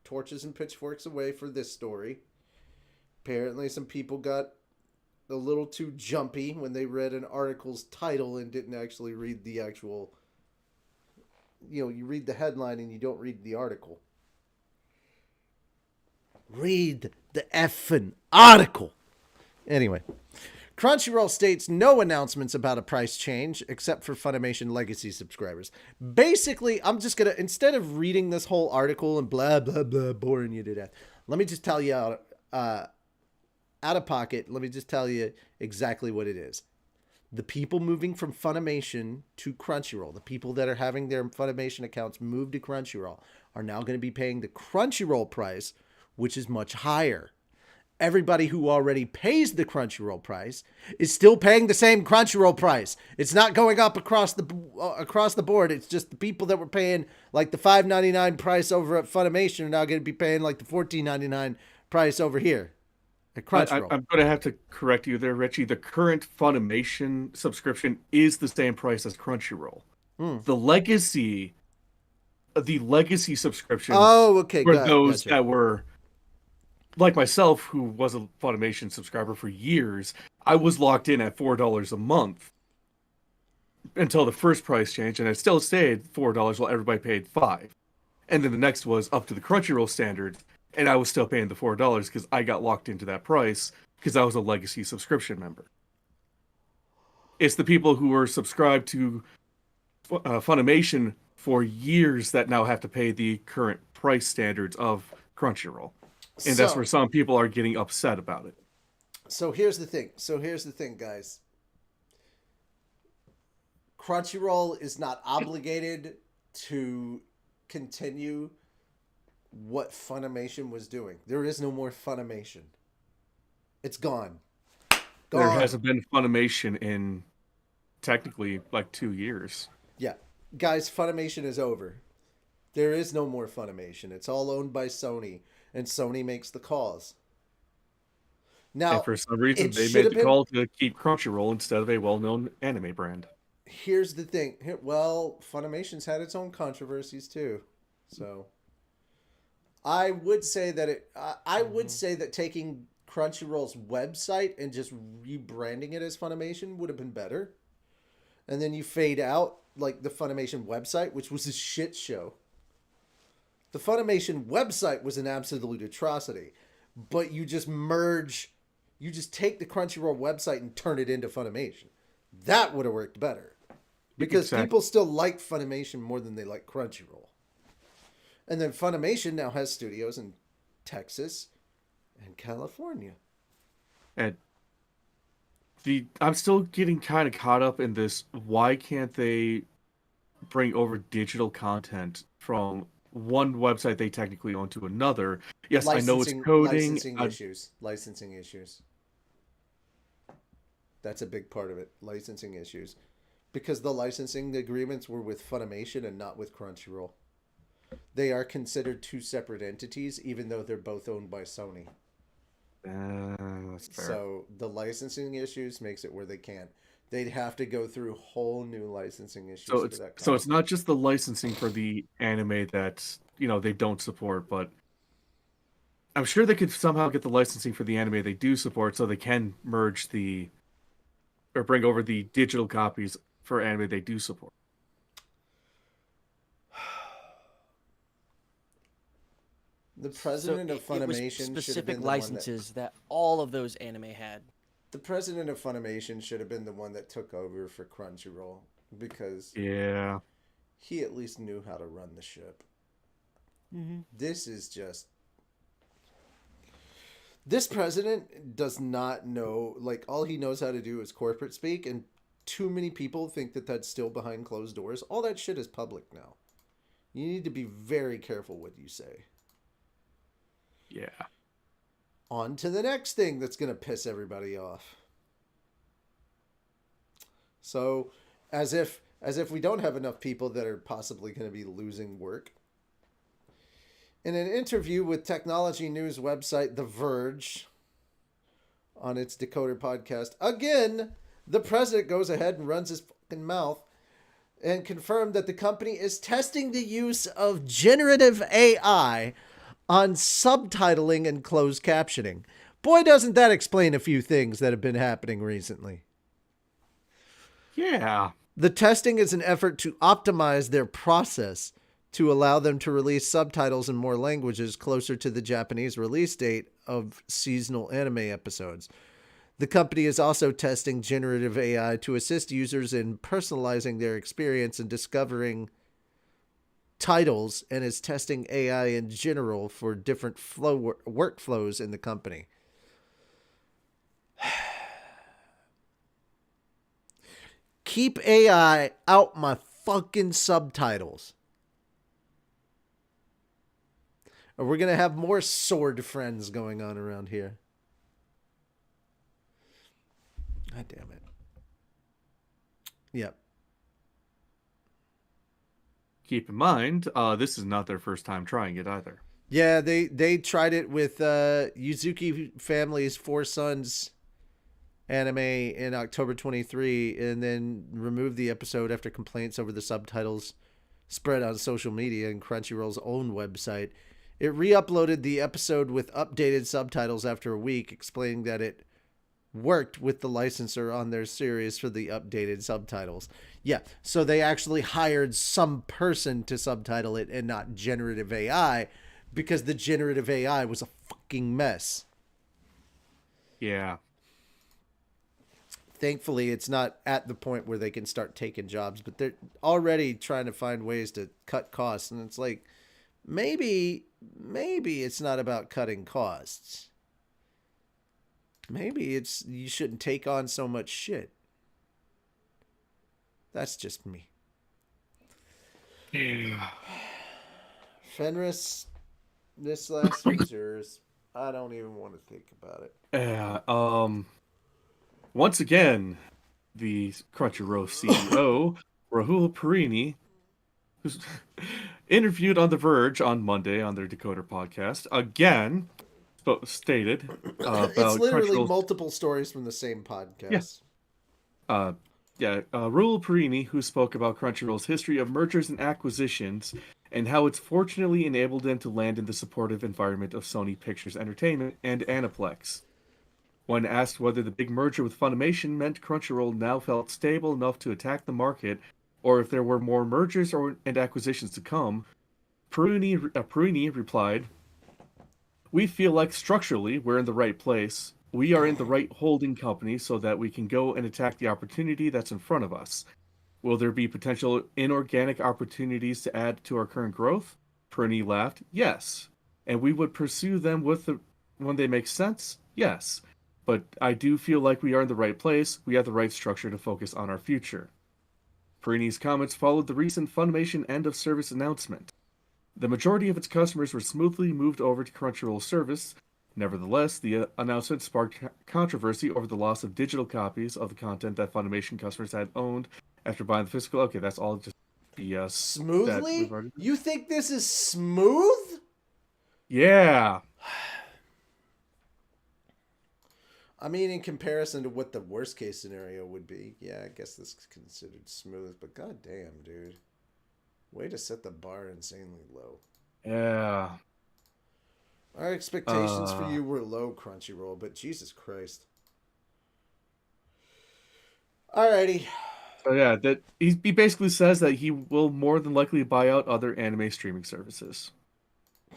Torches and pitchforks away for this story. Apparently some people got a little too jumpy when they read an article's title and didn't actually read the actual, you read the headline and you don't read the article. Read the effing article. Anyway, Crunchyroll states no announcements about a price change except for Funimation Legacy subscribers. Basically, I'm just going to, instead of reading this whole article and blah, blah, blah, boring you to death, let me just tell you out of pocket, let me just tell you exactly what it is. The people moving from Funimation to Crunchyroll, the people that are having their Funimation accounts moved to Crunchyroll, are now going to be paying the Crunchyroll price, which is much higher. Everybody who already pays the Crunchyroll price is still paying the same Crunchyroll price. It's not going up across the board. It's just the people that were paying like the $5.99 price over at Funimation are now going to be paying like the $14.99 price over here at Crunchyroll. I'm going to have to correct you there, Richie. The current Funimation subscription is the same price as Crunchyroll. The legacy subscription. Oh, okay. For those that were like myself, who was a Funimation subscriber for years, I was locked in at $4 a month until the first price change, and I still stayed $4 while everybody paid $5. And then the next was up to the Crunchyroll standard, and I was still paying the $4 because I got locked into that price because I was a legacy subscription member. It's the people who were subscribed to Funimation for years that now have to pay the current price standards of Crunchyroll. And that's where some people are getting upset about it. So here's the thing, guys. Crunchyroll is not obligated to continue what Funimation was doing. There is no more Funimation. It's gone. There hasn't been Funimation in technically like 2 years. Yeah. Guys, Funimation is over. There is no more Funimation. It's all owned by Sony. And Sony makes the calls. Now, and for some reason, they made the call to keep Crunchyroll instead of a well-known anime brand. Here's the thing. Well, Funimation's had its own controversies too. So, I would say that taking Crunchyroll's website and just rebranding it as Funimation would have been better. And then you fade out like the Funimation website, which was a shit show. The Funimation website was an absolute atrocity, but you just take the Crunchyroll website and turn it into Funimation. That would have worked better because people still like Funimation more than they like Crunchyroll. And then Funimation now has studios in Texas and California. And I'm still getting kind of caught up in this. Why can't they bring over digital content from one website they technically own to another? Yes, I know it's coding. Licensing issues. That's a big part of it. Licensing issues. Because the licensing agreements were with Funimation and not with Crunchyroll. They are considered two separate entities, even though they're both owned by Sony. That's fair. So the licensing issues makes it where they can't. They'd have to go through whole new licensing issues for that. So it's not just the licensing for the anime that they don't support, but I'm sure they could somehow get the licensing for the anime they do support, so they can merge or bring over the digital copies for anime they do support. The president of Funimation specific licenses that all of those anime had. The president of Funimation should have been the one that took over for Crunchyroll because he at least knew how to run the ship. Mm-hmm. This is just This president does not know, like, all he knows how to do is corporate speak, and too many people think that that's still behind closed doors. All that shit is public now. You need to be very careful what you say. Yeah. On to the next thing that's going to piss everybody off. So, as if we don't have enough people that are possibly going to be losing work. In an interview with technology news website The Verge on its Decoder podcast, again, the president goes ahead and runs his fucking mouth and confirmed that the company is testing the use of generative AI on subtitling and closed captioning. Boy, doesn't that explain a few things that have been happening recently. Yeah. The testing is an effort to optimize their process to allow them to release subtitles in more languages closer to the Japanese release date of seasonal anime episodes. The company is also testing generative AI to assist users in personalizing their experience and discovering titles, and is testing AI in general for different workflows in the company. Keep AI out my fucking subtitles. Or we're going to have more sword friends going on around here. God damn it. Yep. Keep in mind, this is not their first time trying it either. Yeah, they tried it with Yuzuki Family's Four Sons anime in October 23, and then removed the episode after complaints over the subtitles spread on social media and Crunchyroll's own website. It re-uploaded the episode with updated subtitles after a week, explaining that it worked with the licensor on their series for the updated subtitles. Yeah, so they actually hired some person to subtitle it and not generative AI, because the generative AI was a fucking mess. Yeah. Thankfully, it's not at the point where they can start taking jobs, but they're already trying to find ways to cut costs. And it's like, maybe it's not about cutting costs. Maybe it's you shouldn't take on so much shit. That's just me. Yeah. Fenris, this last one's yours. I don't even want to think about it. Yeah. Once again, the Crunchyroll CEO, Rahul Parini, who's interviewed on The Verge on Monday on their Decoder podcast, again stated about it's literally Crunchyroll's... multiple stories from the same podcast. Rahul Parini, who spoke about Crunchyroll's history of mergers and acquisitions and how it's fortunately enabled them to land in the supportive environment of Sony Pictures Entertainment and Aniplex. When asked whether the big merger with Funimation meant Crunchyroll now felt stable enough to attack the market, or if there were more mergers and acquisitions to come, Parini replied, "We feel like structurally we're in the right place. We are in the right holding company so that we can go and attack the opportunity that's in front of us. Will there be potential inorganic opportunities to add to our current growth?" Parini laughed, "Yes. And we would pursue them when they make sense? Yes. But I do feel like we are in the right place. We have the right structure to focus on our future." Parini's comments followed the recent Funimation end-of-service announcement. The majority of its customers were smoothly moved over to Crunchyroll service. Nevertheless, the announcement sparked controversy over the loss of digital copies of the content that Funimation customers had owned after buying the physical. Okay, that's all just BS. Smoothly? You think this is smooth? Yeah. I mean, in comparison to what the worst case scenario would be, yeah, I guess this is considered smooth, but goddamn, dude. Way to set the bar insanely low. Yeah. Our expectations for you were low, Crunchyroll, but Jesus Christ. Alrighty. So yeah, that he basically says that he will more than likely buy out other anime streaming services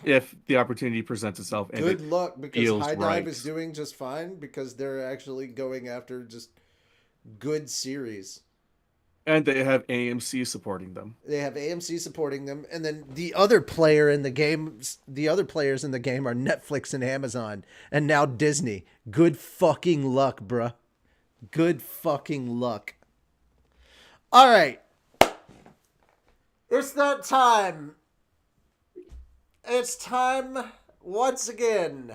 if the opportunity presents itself. And good luck, because High Dive right. is doing just fine because they're actually going after just good series. And they have AMC supporting them. They have AMC supporting them, and then the other player in the game, the other players in the game are Netflix and Amazon, and now Disney. Good fucking luck, bruh. Good fucking luck. All right. It's that time. It's time once again.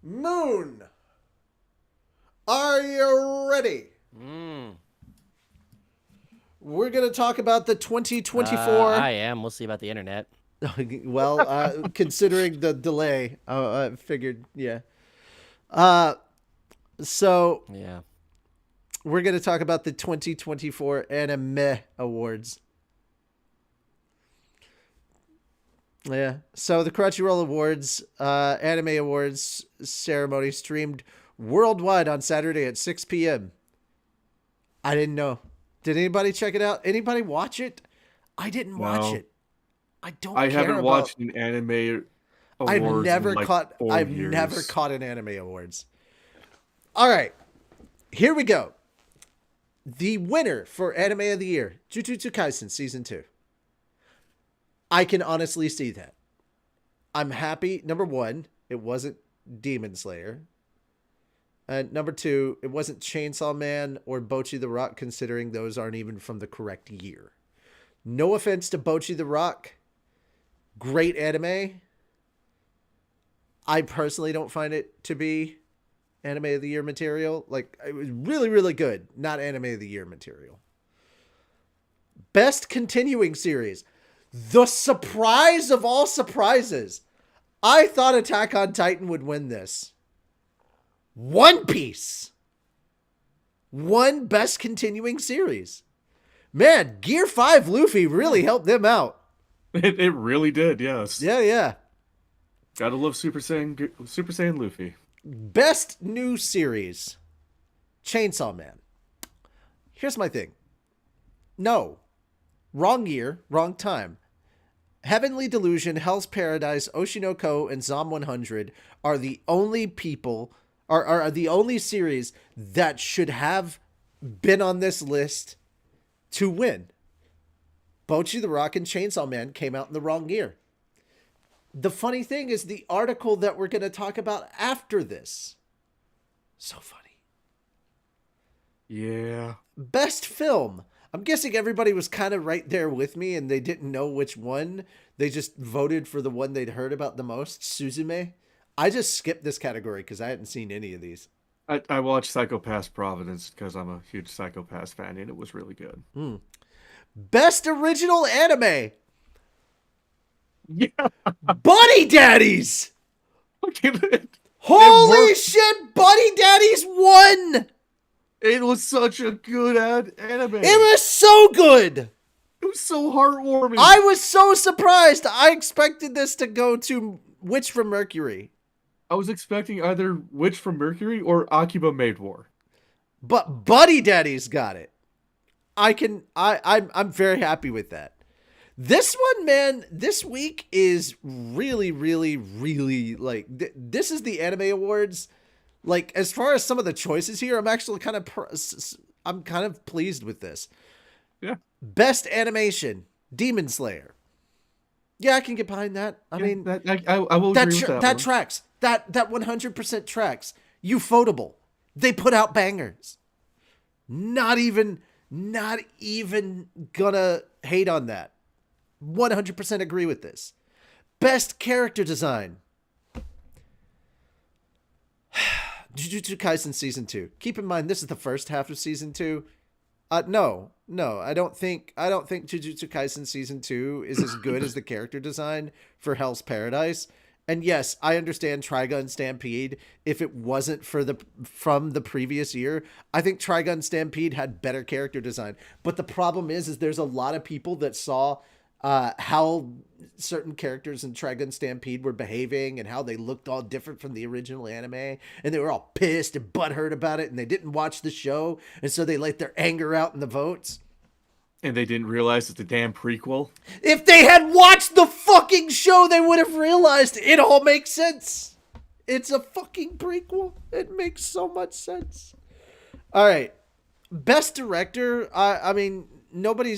Moon. Are you ready? We're going to talk about the 2024. I am. We'll see about the internet. Well, considering the delay, I figured, yeah. So, Yeah. we're going to talk about the 2024 Animeh Awards. Yeah. So, the Crunchyroll Awards, Animeh Awards ceremony streamed worldwide on Saturday at 6 p.m. I didn't know. Did anybody check it out? Anybody watch it? I didn't watch it. I don't. I haven't watched an anime awards. I've never caught an anime awards. All right, here we go. The winner for Anime of the Year, Jujutsu Kaisen Season 2. I can honestly see that. I'm happy. Number one, it wasn't Demon Slayer. And number two, it wasn't Chainsaw Man or Bocchi the Rock, considering those aren't even from the correct year. No offense to Bocchi the Rock. Great anime. I personally don't find it to be Anime of the Year material. Like, it was really, really good. Not Anime of the Year material. Best continuing series. The surprise of all surprises. I thought Attack on Titan would win this. One Piece won Best Continuing Series. Man, Gear 5 Luffy really helped them out. It really did, yes. Yeah. Gotta love Super Saiyan Luffy. Best New Series. Chainsaw Man. Here's my thing. No. Wrong year, wrong time. Heavenly Delusion, Hell's Paradise, Oshinoko, and Zom 100 are the only people... are the only series that should have been on this list to win. Bocchi the Rock and Chainsaw Man came out in the wrong year. The funny thing is the article that we're going to talk about after this. So funny. Yeah. Best film. I'm guessing everybody was kind of right there with me and they didn't know which one. They just voted for the one they'd heard about the most, Suzume. I just skipped this category because I hadn't seen any of these. I watched Psycho-Pass Providence because I'm a huge Psycho-Pass fan, and it was really good. Best original anime. Yeah. Buddy Daddies. Look at it. Holy shit, Buddy Daddies won. It was such a good anime. It was so good. It was so heartwarming. I was so surprised. I expected this to go to Witch from Mercury. I was expecting either Witch from Mercury or Akiba Maid War. But Buddy Daddy's got it. I'm very happy with that. This one, man, this week is really, really, really like this is the Anime Awards. Like, as far as some of the choices here, I'm actually kind of pleased with this. Yeah. Best animation, Demon Slayer. Yeah, I can get behind that. I mean, I will agree with that. That tracks. That 100% tracks. Ufotable. They put out bangers. Not even gonna hate on that. 100% agree with this. Best character design. Jujutsu Kaisen Season 2. Keep in mind, this is the first half of Season 2. No, I don't think Jujutsu Kaisen Season 2 is as good as the character design for Hell's Paradise. And yes, I understand Trigun Stampede. If it wasn't from the previous year, I think Trigun Stampede had better character design. But the problem is there's a lot of people that saw how certain characters in Trigun Stampede were behaving and how they looked all different from the original anime, and they were all pissed and butthurt about it, and they didn't watch the show, and so they let their anger out in the votes. And they didn't realize it's a damn prequel. If they had watched the fucking show, they would have realized it all makes sense. It's a fucking prequel. It makes so much sense. All right. Best director. I mean, nobody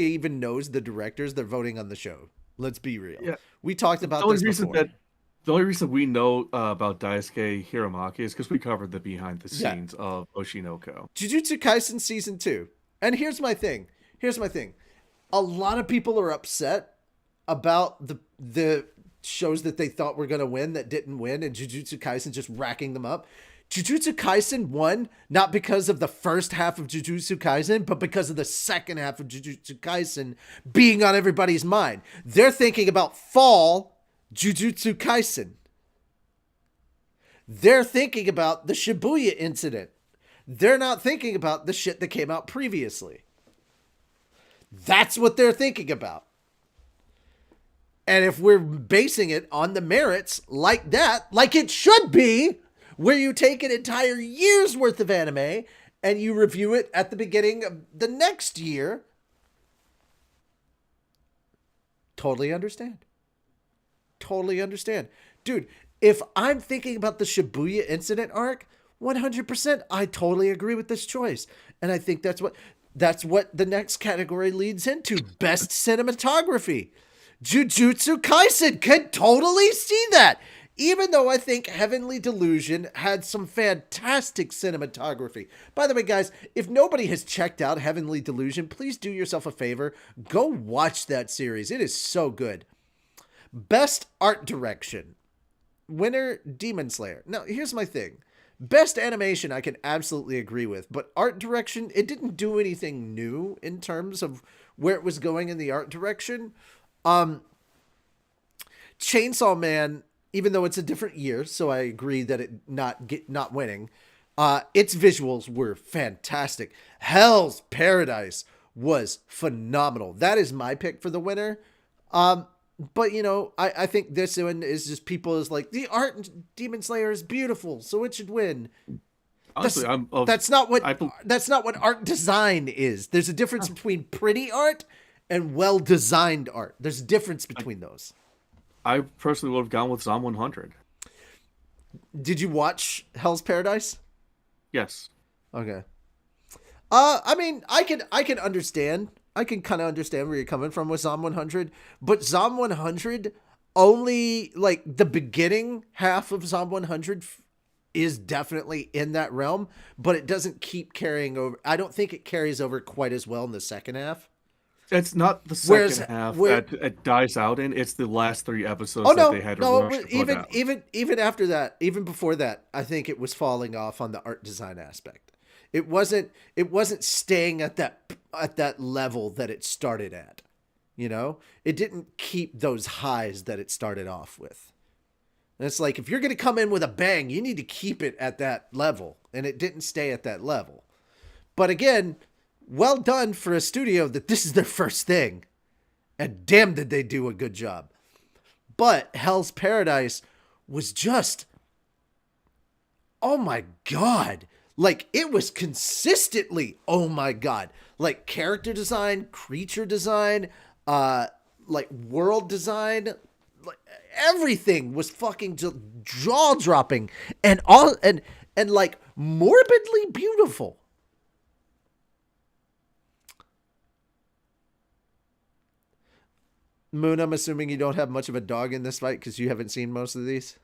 even knows the directors. They're voting on the show. Let's be real. Yeah. We talked The about only this reason before. we know about Daisuke Hiramaki is because we covered the behind the Yeah. scenes of Oshinoko. Jujutsu Kaisen season 2. And here's my thing. A lot of people are upset about the shows that they thought were going to win that didn't win, and Jujutsu Kaisen just racking them up. Jujutsu Kaisen won not because of the first half of Jujutsu Kaisen, but because of the second half of Jujutsu Kaisen being on everybody's mind. They're thinking about fall Jujutsu Kaisen. They're thinking about the Shibuya incident. They're not thinking about the shit that came out previously. That's what they're thinking about. And if we're basing it on the merits like that, like it should be, where you take an entire year's worth of anime and you review it at the beginning of the next year, totally understand. Dude, if I'm thinking about the Shibuya incident arc, 100%, I totally agree with this choice. And I think that's what the next category leads into. Best cinematography. Jujutsu Kaisen could totally see that. Even though I think Heavenly Delusion had some fantastic cinematography. By the way, guys, if nobody has checked out Heavenly Delusion, please do yourself a favor. Go watch that series. It is so good. Best art direction. Winner, Demon Slayer. Now, here's my thing. Best animation, I can absolutely agree with. But art direction, it didn't do anything new in terms of where it was going in the art direction. Chainsaw Man, even though it's a different year, so I agree that it not winning, its visuals were fantastic. Hell's Paradise was phenomenal. That is my pick for the winner. But you know, I think this one is just people is like, the art in Demon Slayer is beautiful, so it should win. Honestly, That's not what art design is. There's a difference between pretty art and well-designed art. There's a difference between those. I personally would have gone with Zom 100. Did you watch Hell's Paradise? Yes. Okay. I mean, I can understand. I can kind of understand where you're coming from with Zom 100, but Zom 100 only, like, the beginning half of Zom 100 is definitely in that realm, but it doesn't keep carrying over. I don't think it carries over quite as well in the second half. It's not the second half that it dies out in. It's the last 3 episodes that they had to rush to put out. Even after that, even before that, I think it was falling off on the art design aspect. It wasn't staying at that level that it started at. You know, it didn't keep those highs that it started off with. And it's like, if you're going to come in with a bang, you need to keep it at that level, and it didn't stay at that level. But again, well done for a studio that this is their first thing. And damn, did they do a good job. But Hell's Paradise was just, oh my God. Like, it was consistently, oh my God. Like, character design, creature design, like, world design, like, everything was fucking jaw-dropping and like, morbidly beautiful. Moon, I'm assuming you don't have much of a dog in this fight because you haven't seen most of these.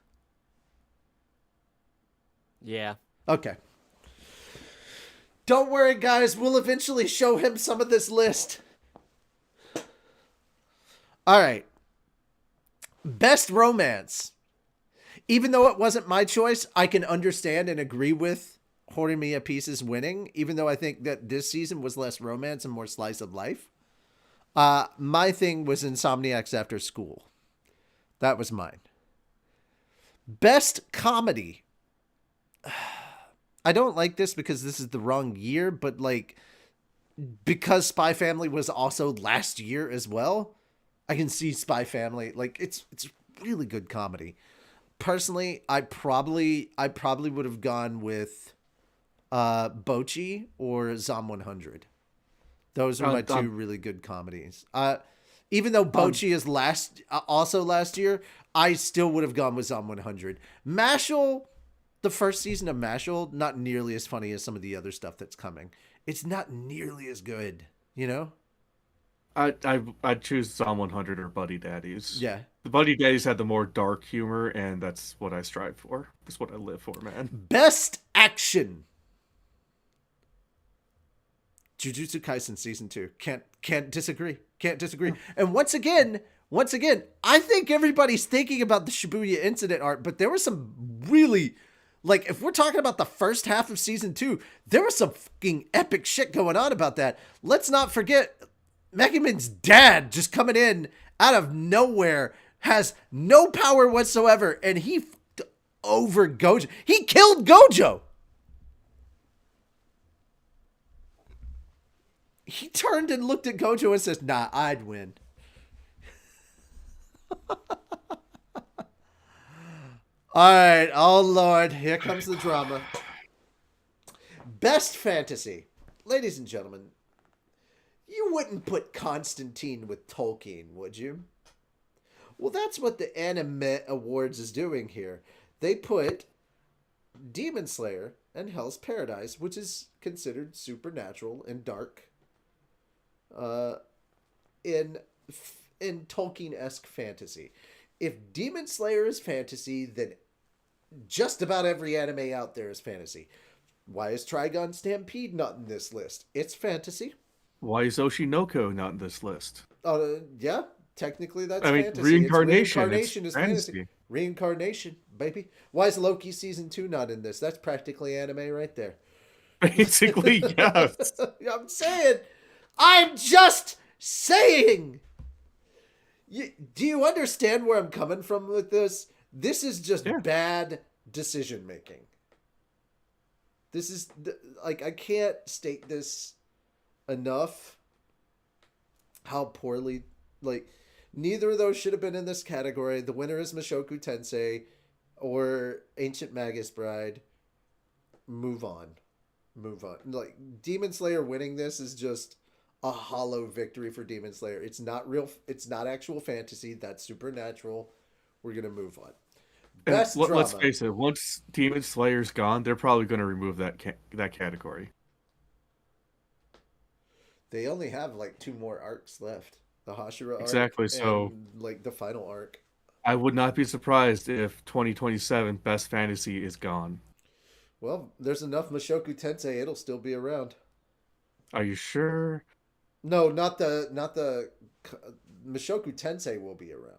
Yeah. Okay. Don't worry, guys. We'll eventually show him some of this list. All right. Best romance. Even though it wasn't my choice, I can understand and agree with Horimiya Pieces winning, even though I think that this season was less romance and more slice of life. My thing was Insomniacs After School. That was mine. Best comedy. I don't like this because this is the wrong year, but like, because Spy Family was also last year as well, I can see Spy Family. Like, it's really good comedy. Personally, I probably would have gone with Bocchi or Zom 100. Those are my two really good comedies. Even though Bocchi is also last year, I still would have gone with Zom 100. Mashal, the first season of Mashal, not nearly as funny as some of the other stuff that's coming. It's not nearly as good, you know? I'd choose Zom 100 or Buddy Daddies. Yeah. The Buddy Daddies had the more dark humor, and that's what I strive for. That's what I live for, man. Best action. Jujutsu Kaisen season 2. Can't disagree. Can't disagree. And once again, I think everybody's thinking about the Shibuya incident art, but there was some really, like, if we're talking about the first half of season 2, there was some fucking epic shit going on about that. Let's not forget Megumin's dad just coming in out of nowhere, has no power whatsoever, and he fucked over Gojo. He killed Gojo. He turned and looked at Gojo and says, nah, I'd win. All right. Oh, Lord. Here comes the drama. Best fantasy. Ladies and gentlemen, you wouldn't put Constantine with Tolkien, would you? Well, that's what the Animeh Awards is doing here. They put Demon Slayer and Hell's Paradise, which is considered supernatural and dark, in Tolkien-esque fantasy. If Demon Slayer is fantasy, then just about every anime out there is fantasy. Why is Trigun Stampede not in this list? It's fantasy. Why is Oshinoko not in this list? Yeah, technically that's Reincarnation. fantasy. Reincarnation is fantasy. Reincarnation, baby. Why is Loki season 2 not in this? That's practically anime right there. Basically, yes. I'm just saying. Do you understand where I'm coming from with this? This is just bad decision making. This is like, I can't state this enough. How poorly, like, neither of those should have been in this category. The winner is Mushoku Tensei or Ancient Magus Bride. Move on. Like, Demon Slayer winning this is just a hollow victory for Demon Slayer. It's not real. It's not actual fantasy. That's supernatural. We're going to move on. Best drama. Let's face it. Once Demon Slayer's gone, they're probably going to remove that category. They only have like 2 more arcs left. The Hashira arc. Exactly. So, like, the final arc. I would not be surprised if 2027 Best Fantasy is gone. Well, there's enough Mushoku Tensei. It'll still be around. Are you sure? No, not the Mushoku Tensei will be around.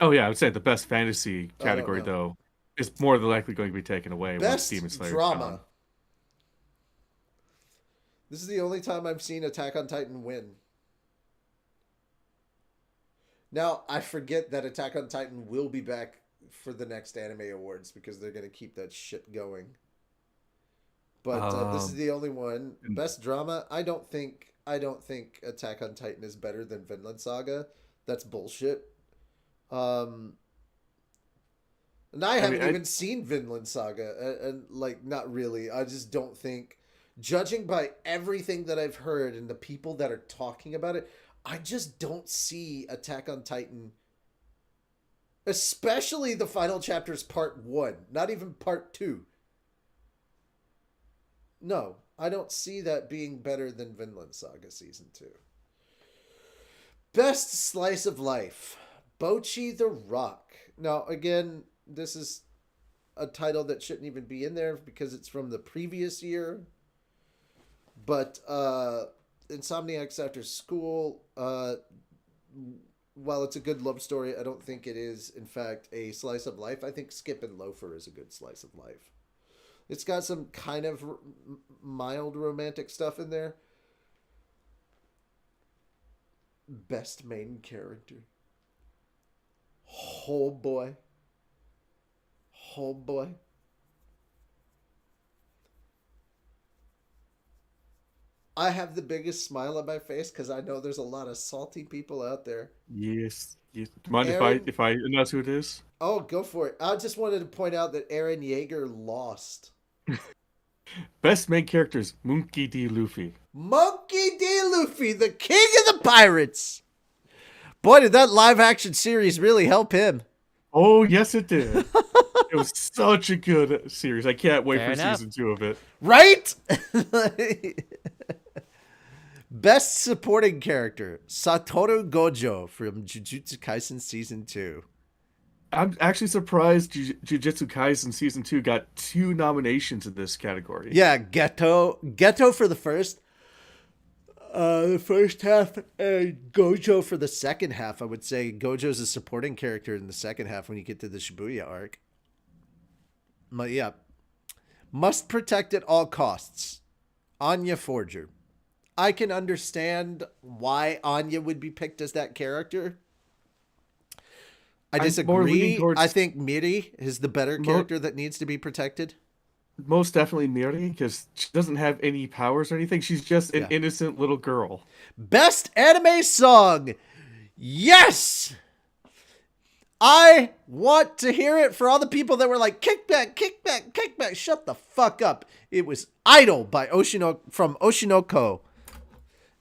Oh yeah, I would say the Best Fantasy category though is more than likely going to be taken away once Demon Slayer drama. Gone. This is the only time I've seen Attack on Titan win. Now, I forget that Attack on Titan will be back for the next Animeh Awards because they're going to keep that shit going. But this is the only one. Best drama. I don't think Attack on Titan is better than Vinland Saga. That's bullshit. And I haven't even seen Vinland Saga, and like, not really. I just don't think, judging by everything that I've heard and the people that are talking about it, I just don't see Attack on Titan, especially the final chapters, part 1, not even part 2. No, I don't see that being better than Vinland Saga season 2. Best slice of life. Bocchi the Rock. Now, again, this is a title that shouldn't even be in there because it's from the previous year. But Insomniacs After School, while it's a good love story, I don't think it is, in fact, a slice of life. I think Skip and Loafer is a good slice of life. It's got some kind of mild romantic stuff in there. Best main character. Oh boy. Oh boy. I have the biggest smile on my face because I know there's a lot of salty people out there. Yes. Do you mind if I announce who it is? Oh, go for it. I just wanted to point out that Eren Yeager lost. Best main characters, Monkey D. Luffy. Monkey D. Luffy, the king of the pirates. Boy, did that live action series really help him. Oh, yes, it did. It was such a good series. I can't wait Fair for enough. season 2 of it. Right? Best supporting character, Satoru Gojo from Jujutsu Kaisen Season 2. I'm actually surprised Jujutsu Kaisen season 2 got 2 nominations in this category. Yeah, Geto for the first half, and Gojo for the second half. I would say Gojo's a supporting character in the second half when you get to the Shibuya arc. But yeah. Must protect at all costs. Anya Forger. I can understand why Anya would be picked as that character. I disagree. I think Miri is the better character that needs to be protected. Most definitely Miri, because she doesn't have any powers or anything. She's just an innocent little girl. Best anime song. Yes! I want to hear it for all the people that were like, kickback, kickback, kickback. Shut the fuck up. It was Idol by from Oshinoko.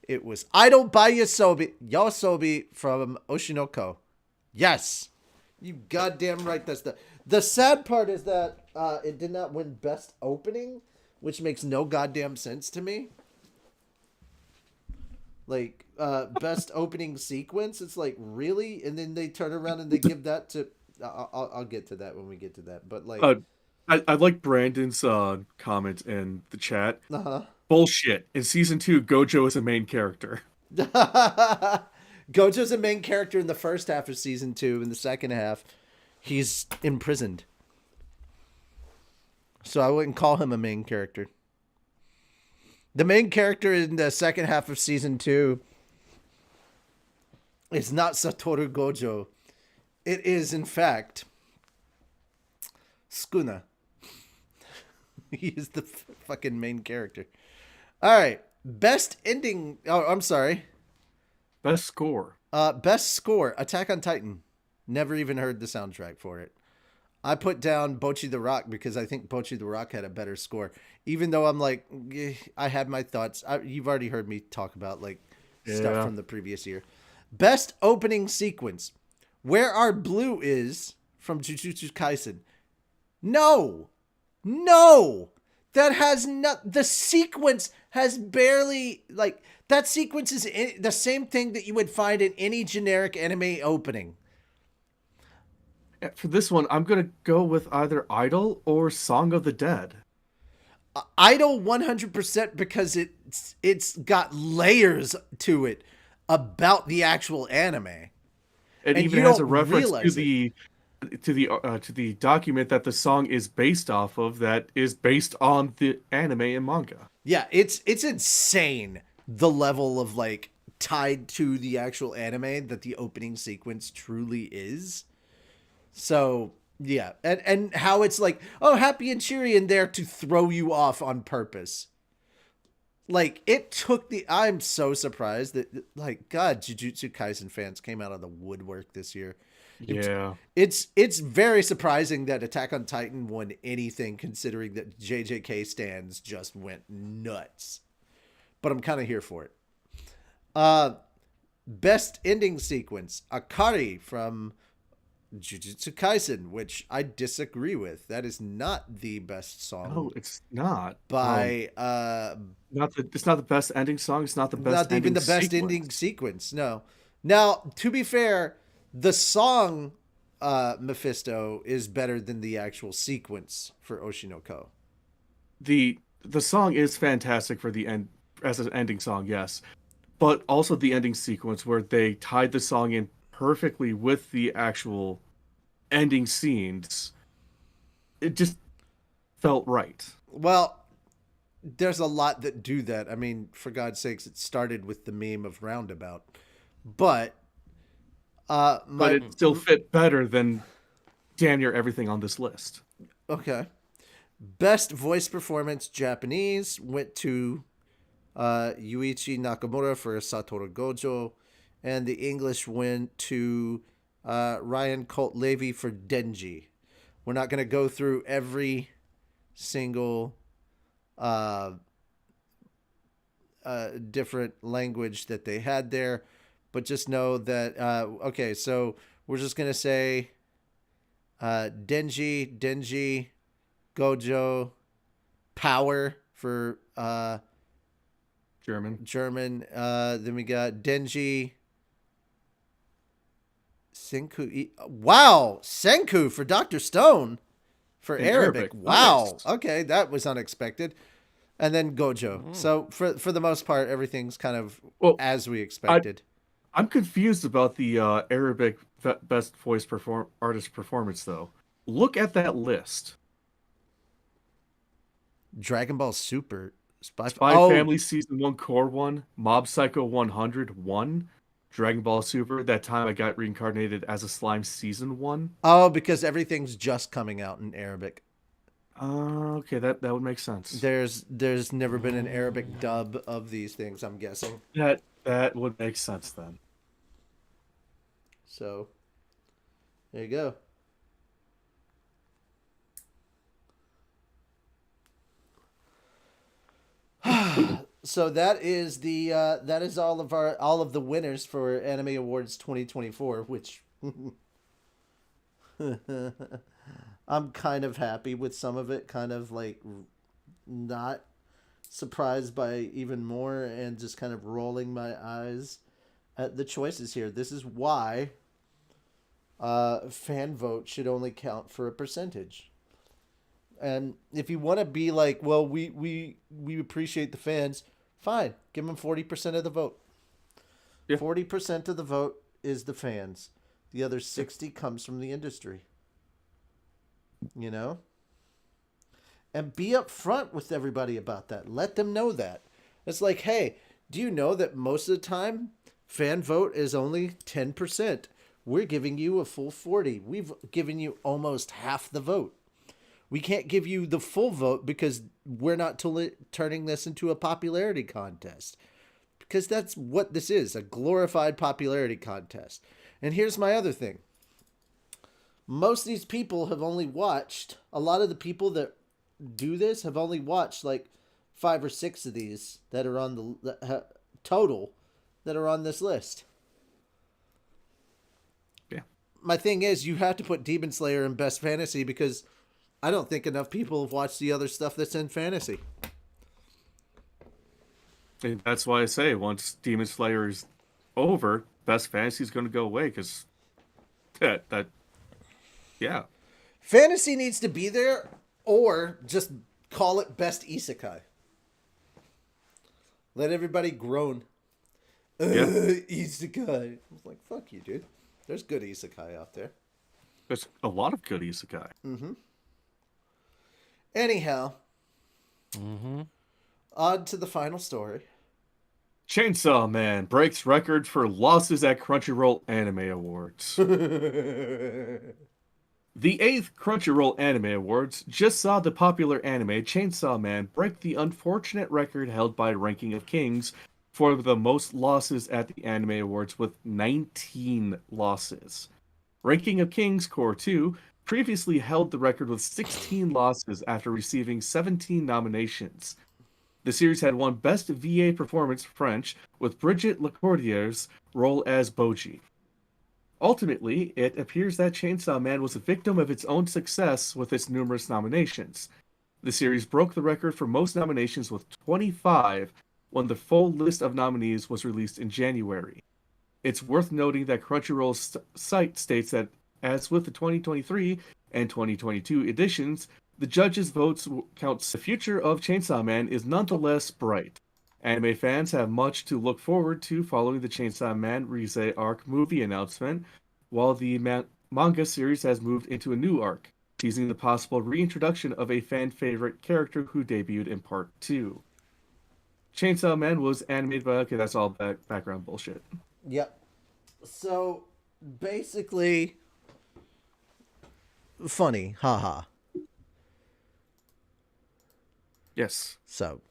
It was Idol by Yosobi from Oshinoko. Yes. You goddamn right. That's the sad part is that it did not win best opening, which makes no goddamn sense to me. Like best opening sequence, it's like, really? And then they turn around and they give that to I'll get to that when we get to that. But like I like Brandon's comment in the chat. uh-huh. Bullshit. In season 2, Gojo is a main character. Gojo's a main character in the first half of season 2. In the second half, he's imprisoned. So I wouldn't call him a main character. The main character in the second half of season 2 is not Satoru Gojo. It is, in fact, Sukuna. He is the fucking main character. All right. Best ending. Oh, I'm sorry. Best score. Best score. Attack on Titan. Never even heard the soundtrack for it. I put down Bocchi the Rock because I think Bocchi the Rock had a better score. Even though I'm like, I have my thoughts. You've already heard me talk about like stuff from the previous year. Best opening sequence. Where Our Blue Is from Jujutsu Kaisen. No. That has not. The sequence has barely like. That sequence is the same thing that you would find in any generic anime opening. For this one, I'm going to go with either Idol or Song of the Dead. Idol 100% because it's got layers to it about the actual anime. It even has a reference to the document that the song is based off of that is based on the anime and manga. Yeah, it's insane the level of like tied to the actual anime that the opening sequence truly is. So, yeah. And how it's like, oh, happy and cheery in there to throw you off on purpose. Like, it took I'm so surprised that, like, God, Jujutsu Kaisen fans came out of the woodwork this year. Yeah. It's very surprising that Attack on Titan won anything, considering that JJK stans just went nuts. But I'm kind of here for it. Best ending sequence, Akari from Jujutsu Kaisen, which I disagree with. That is not the best song. No, it's not. By it's not the best ending song. It's not the best. Not even the best ending sequence. No. Now, to be fair, the song Mephisto is better than the actual sequence for Oshinoko. The song is fantastic for the end as an ending song, yes, but also the ending sequence where they tied the song in perfectly with the actual ending scenes. It just felt right. Well, there's a lot that do that. I mean, for God's sakes, it started with the meme of Roundabout, but it still fit better than damn near everything on this list. Okay. Best voice performance Japanese went to Yuichi Nakamura for Satoru Gojo, and the English went to Ryan Colt Levy for Denji. We're not going to go through every single different language that they had there, but just know that okay, so we're just going to say Denji, Gojo, Power for German. Then we got Denji, Senku. Wow, Senku for Dr. Stone for Arabic. Wow. Nice. Okay, that was unexpected. And then Gojo. So for the most part, everything's kind of as we expected. I'm confused about the Arabic best voice artist performance, though. Look at that list. Dragon Ball Super. Spy Family Season 1 Core 1, Mob Psycho 100 1, Dragon Ball Super, that time I got reincarnated as a slime Season 1. Oh, because everything's just coming out in Arabic. Okay, that would make sense. There's never been an Arabic dub of these things, I'm guessing. That would make sense then. So, there you go. So that is all of the winners for Anime Awards 2024, which I'm kind of happy with some of it, kind of like not surprised by even more, and just kind of rolling my eyes at the choices here. This is why fan vote should only count for a percentage. And if you want to be like, well, we appreciate the fans, fine, give them 40% of the vote. Yeah. 40% of the vote is the fans. The other 60 comes from the industry. You know? And be upfront with everybody about that. Let them know that. It's like, hey, do you know that most of the time fan vote is only 10%? We're giving you a full 40. We've given you almost half the vote. We can't give you the full vote because we're not turning this into a popularity contest. Because that's what this is, a glorified popularity contest. And here's my other thing. Most of these people have only watched, a lot of the people that do this have only watched like 5 or 6 of these that are on the total that are on this list. Yeah. My thing is, you have to put Demon Slayer in Best Fantasy because I don't think enough people have watched the other stuff that's in fantasy. And that's why I say once Demon Slayer is over, Best Fantasy is going to go away because yeah. Fantasy needs to be there, or just call it Best Isekai. Let everybody groan. Yeah. Isekai. I was like, fuck you, dude. There's good Isekai out there. There's a lot of good Isekai. Mm-hmm. Anyhow. On to the final story. Chainsaw Man breaks record for losses at Crunchyroll Anime Awards. The 8th Crunchyroll Anime Awards just saw the popular anime Chainsaw Man break the unfortunate record held by Ranking of Kings for the most losses at the Anime Awards with 19 losses. Ranking of Kings Core 2 previously held the record with 16 losses after receiving 17 nominations. The series had won Best VA Performance French with Brigitte Lecordier's role as Boji. Ultimately, it appears that Chainsaw Man was a victim of its own success with its numerous nominations. The series broke the record for most nominations with 25 when the full list of nominees was released in January. It's worth noting that Crunchyroll's site states that, as with the 2023 and 2022 editions, the judges' votes counts the future of Chainsaw Man is nonetheless bright. Anime fans have much to look forward to following the Chainsaw Man Rise arc movie announcement, while the manga series has moved into a new arc, teasing the possible reintroduction of a fan-favorite character who debuted in Part 2. Chainsaw Man was animated by... Okay, that's all background bullshit. Yep. So, basically... funny. Haha. Yes. So...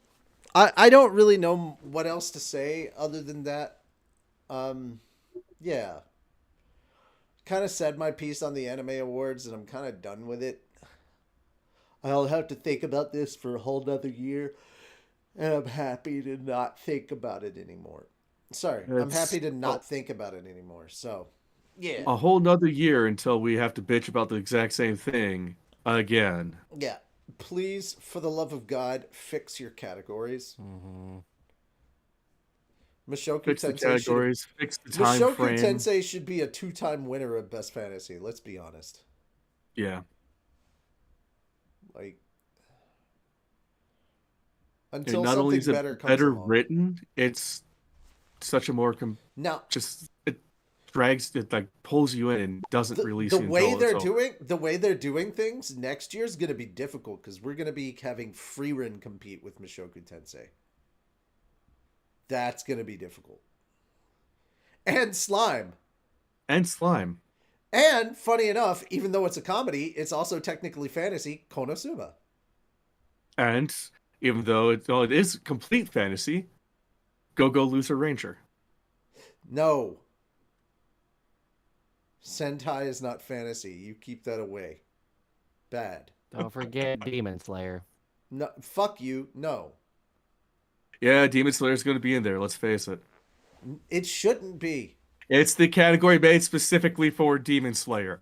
I don't really know what else to say other than that. Yeah. Kind of said my piece on the Anime Awards, and I'm kind of done with it. I'll have to think about this for a whole nother year, and I'm happy to not think about it anymore. Sorry, I'm happy to not think about it anymore. So, Yeah. a whole nother year until we have to bitch about the exact same thing again. Yeah. Please, for the love of God, fix your categories. Mm-hmm. Mushoku Fix the Tensei should have. categories, fix the time Mushoku frame. Tensei should be a 2-time winner of Best Fantasy. Let's be honest. Yeah. Like, And until not only something is it better comes better along. written, it's such a more Now, just it drags it like pulls you in and doesn't release the you way until they're it's over. doing things next year is going to be difficult because we're going to be having Freerin compete with Mushoku Tensei. That's going to be difficult. And Slime. And Slime. And funny enough, even though it's a comedy, it's also technically fantasy. Konosuba. And even though it is complete fantasy, Go Loser Ranger. No. Sentai is not fantasy. You keep that away. Bad. Don't forget Demon Slayer. No, fuck you. No. Yeah, Demon Slayer is going to be in there. Let's face it. It shouldn't be. It's the category made specifically for Demon Slayer.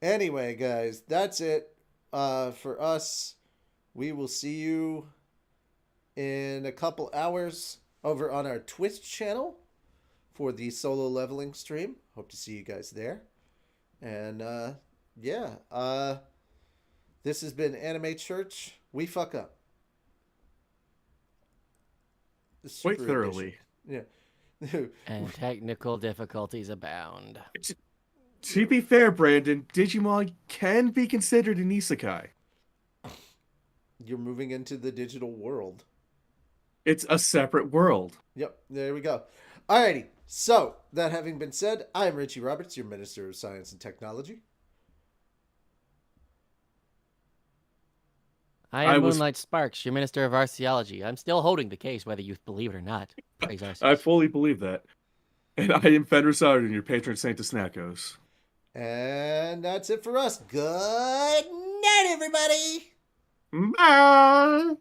Anyway, guys, that's it for us. We will see you in a couple hours over on our Twitch channel for the solo leveling stream. Hope to see you guys there. And yeah, this has been Anime Church. We fuck up. Quite thoroughly. Yeah. And technical difficulties abound. To be fair, Brandon, Digimon can be considered an isekai. You're moving into the digital world. It's a separate world. Yep, there we go. Alrighty, so that having been said, I am Richie Roberts, your Minister of Science and Technology. I am Moonlight Sparks, your Minister of Arceology. I'm still holding the case, whether you believe it or not. Praise Arceus. I fully believe that. And I am Fenris Arden, your patron saint of Snackos. And that's it for us. Good night, everybody. Bye!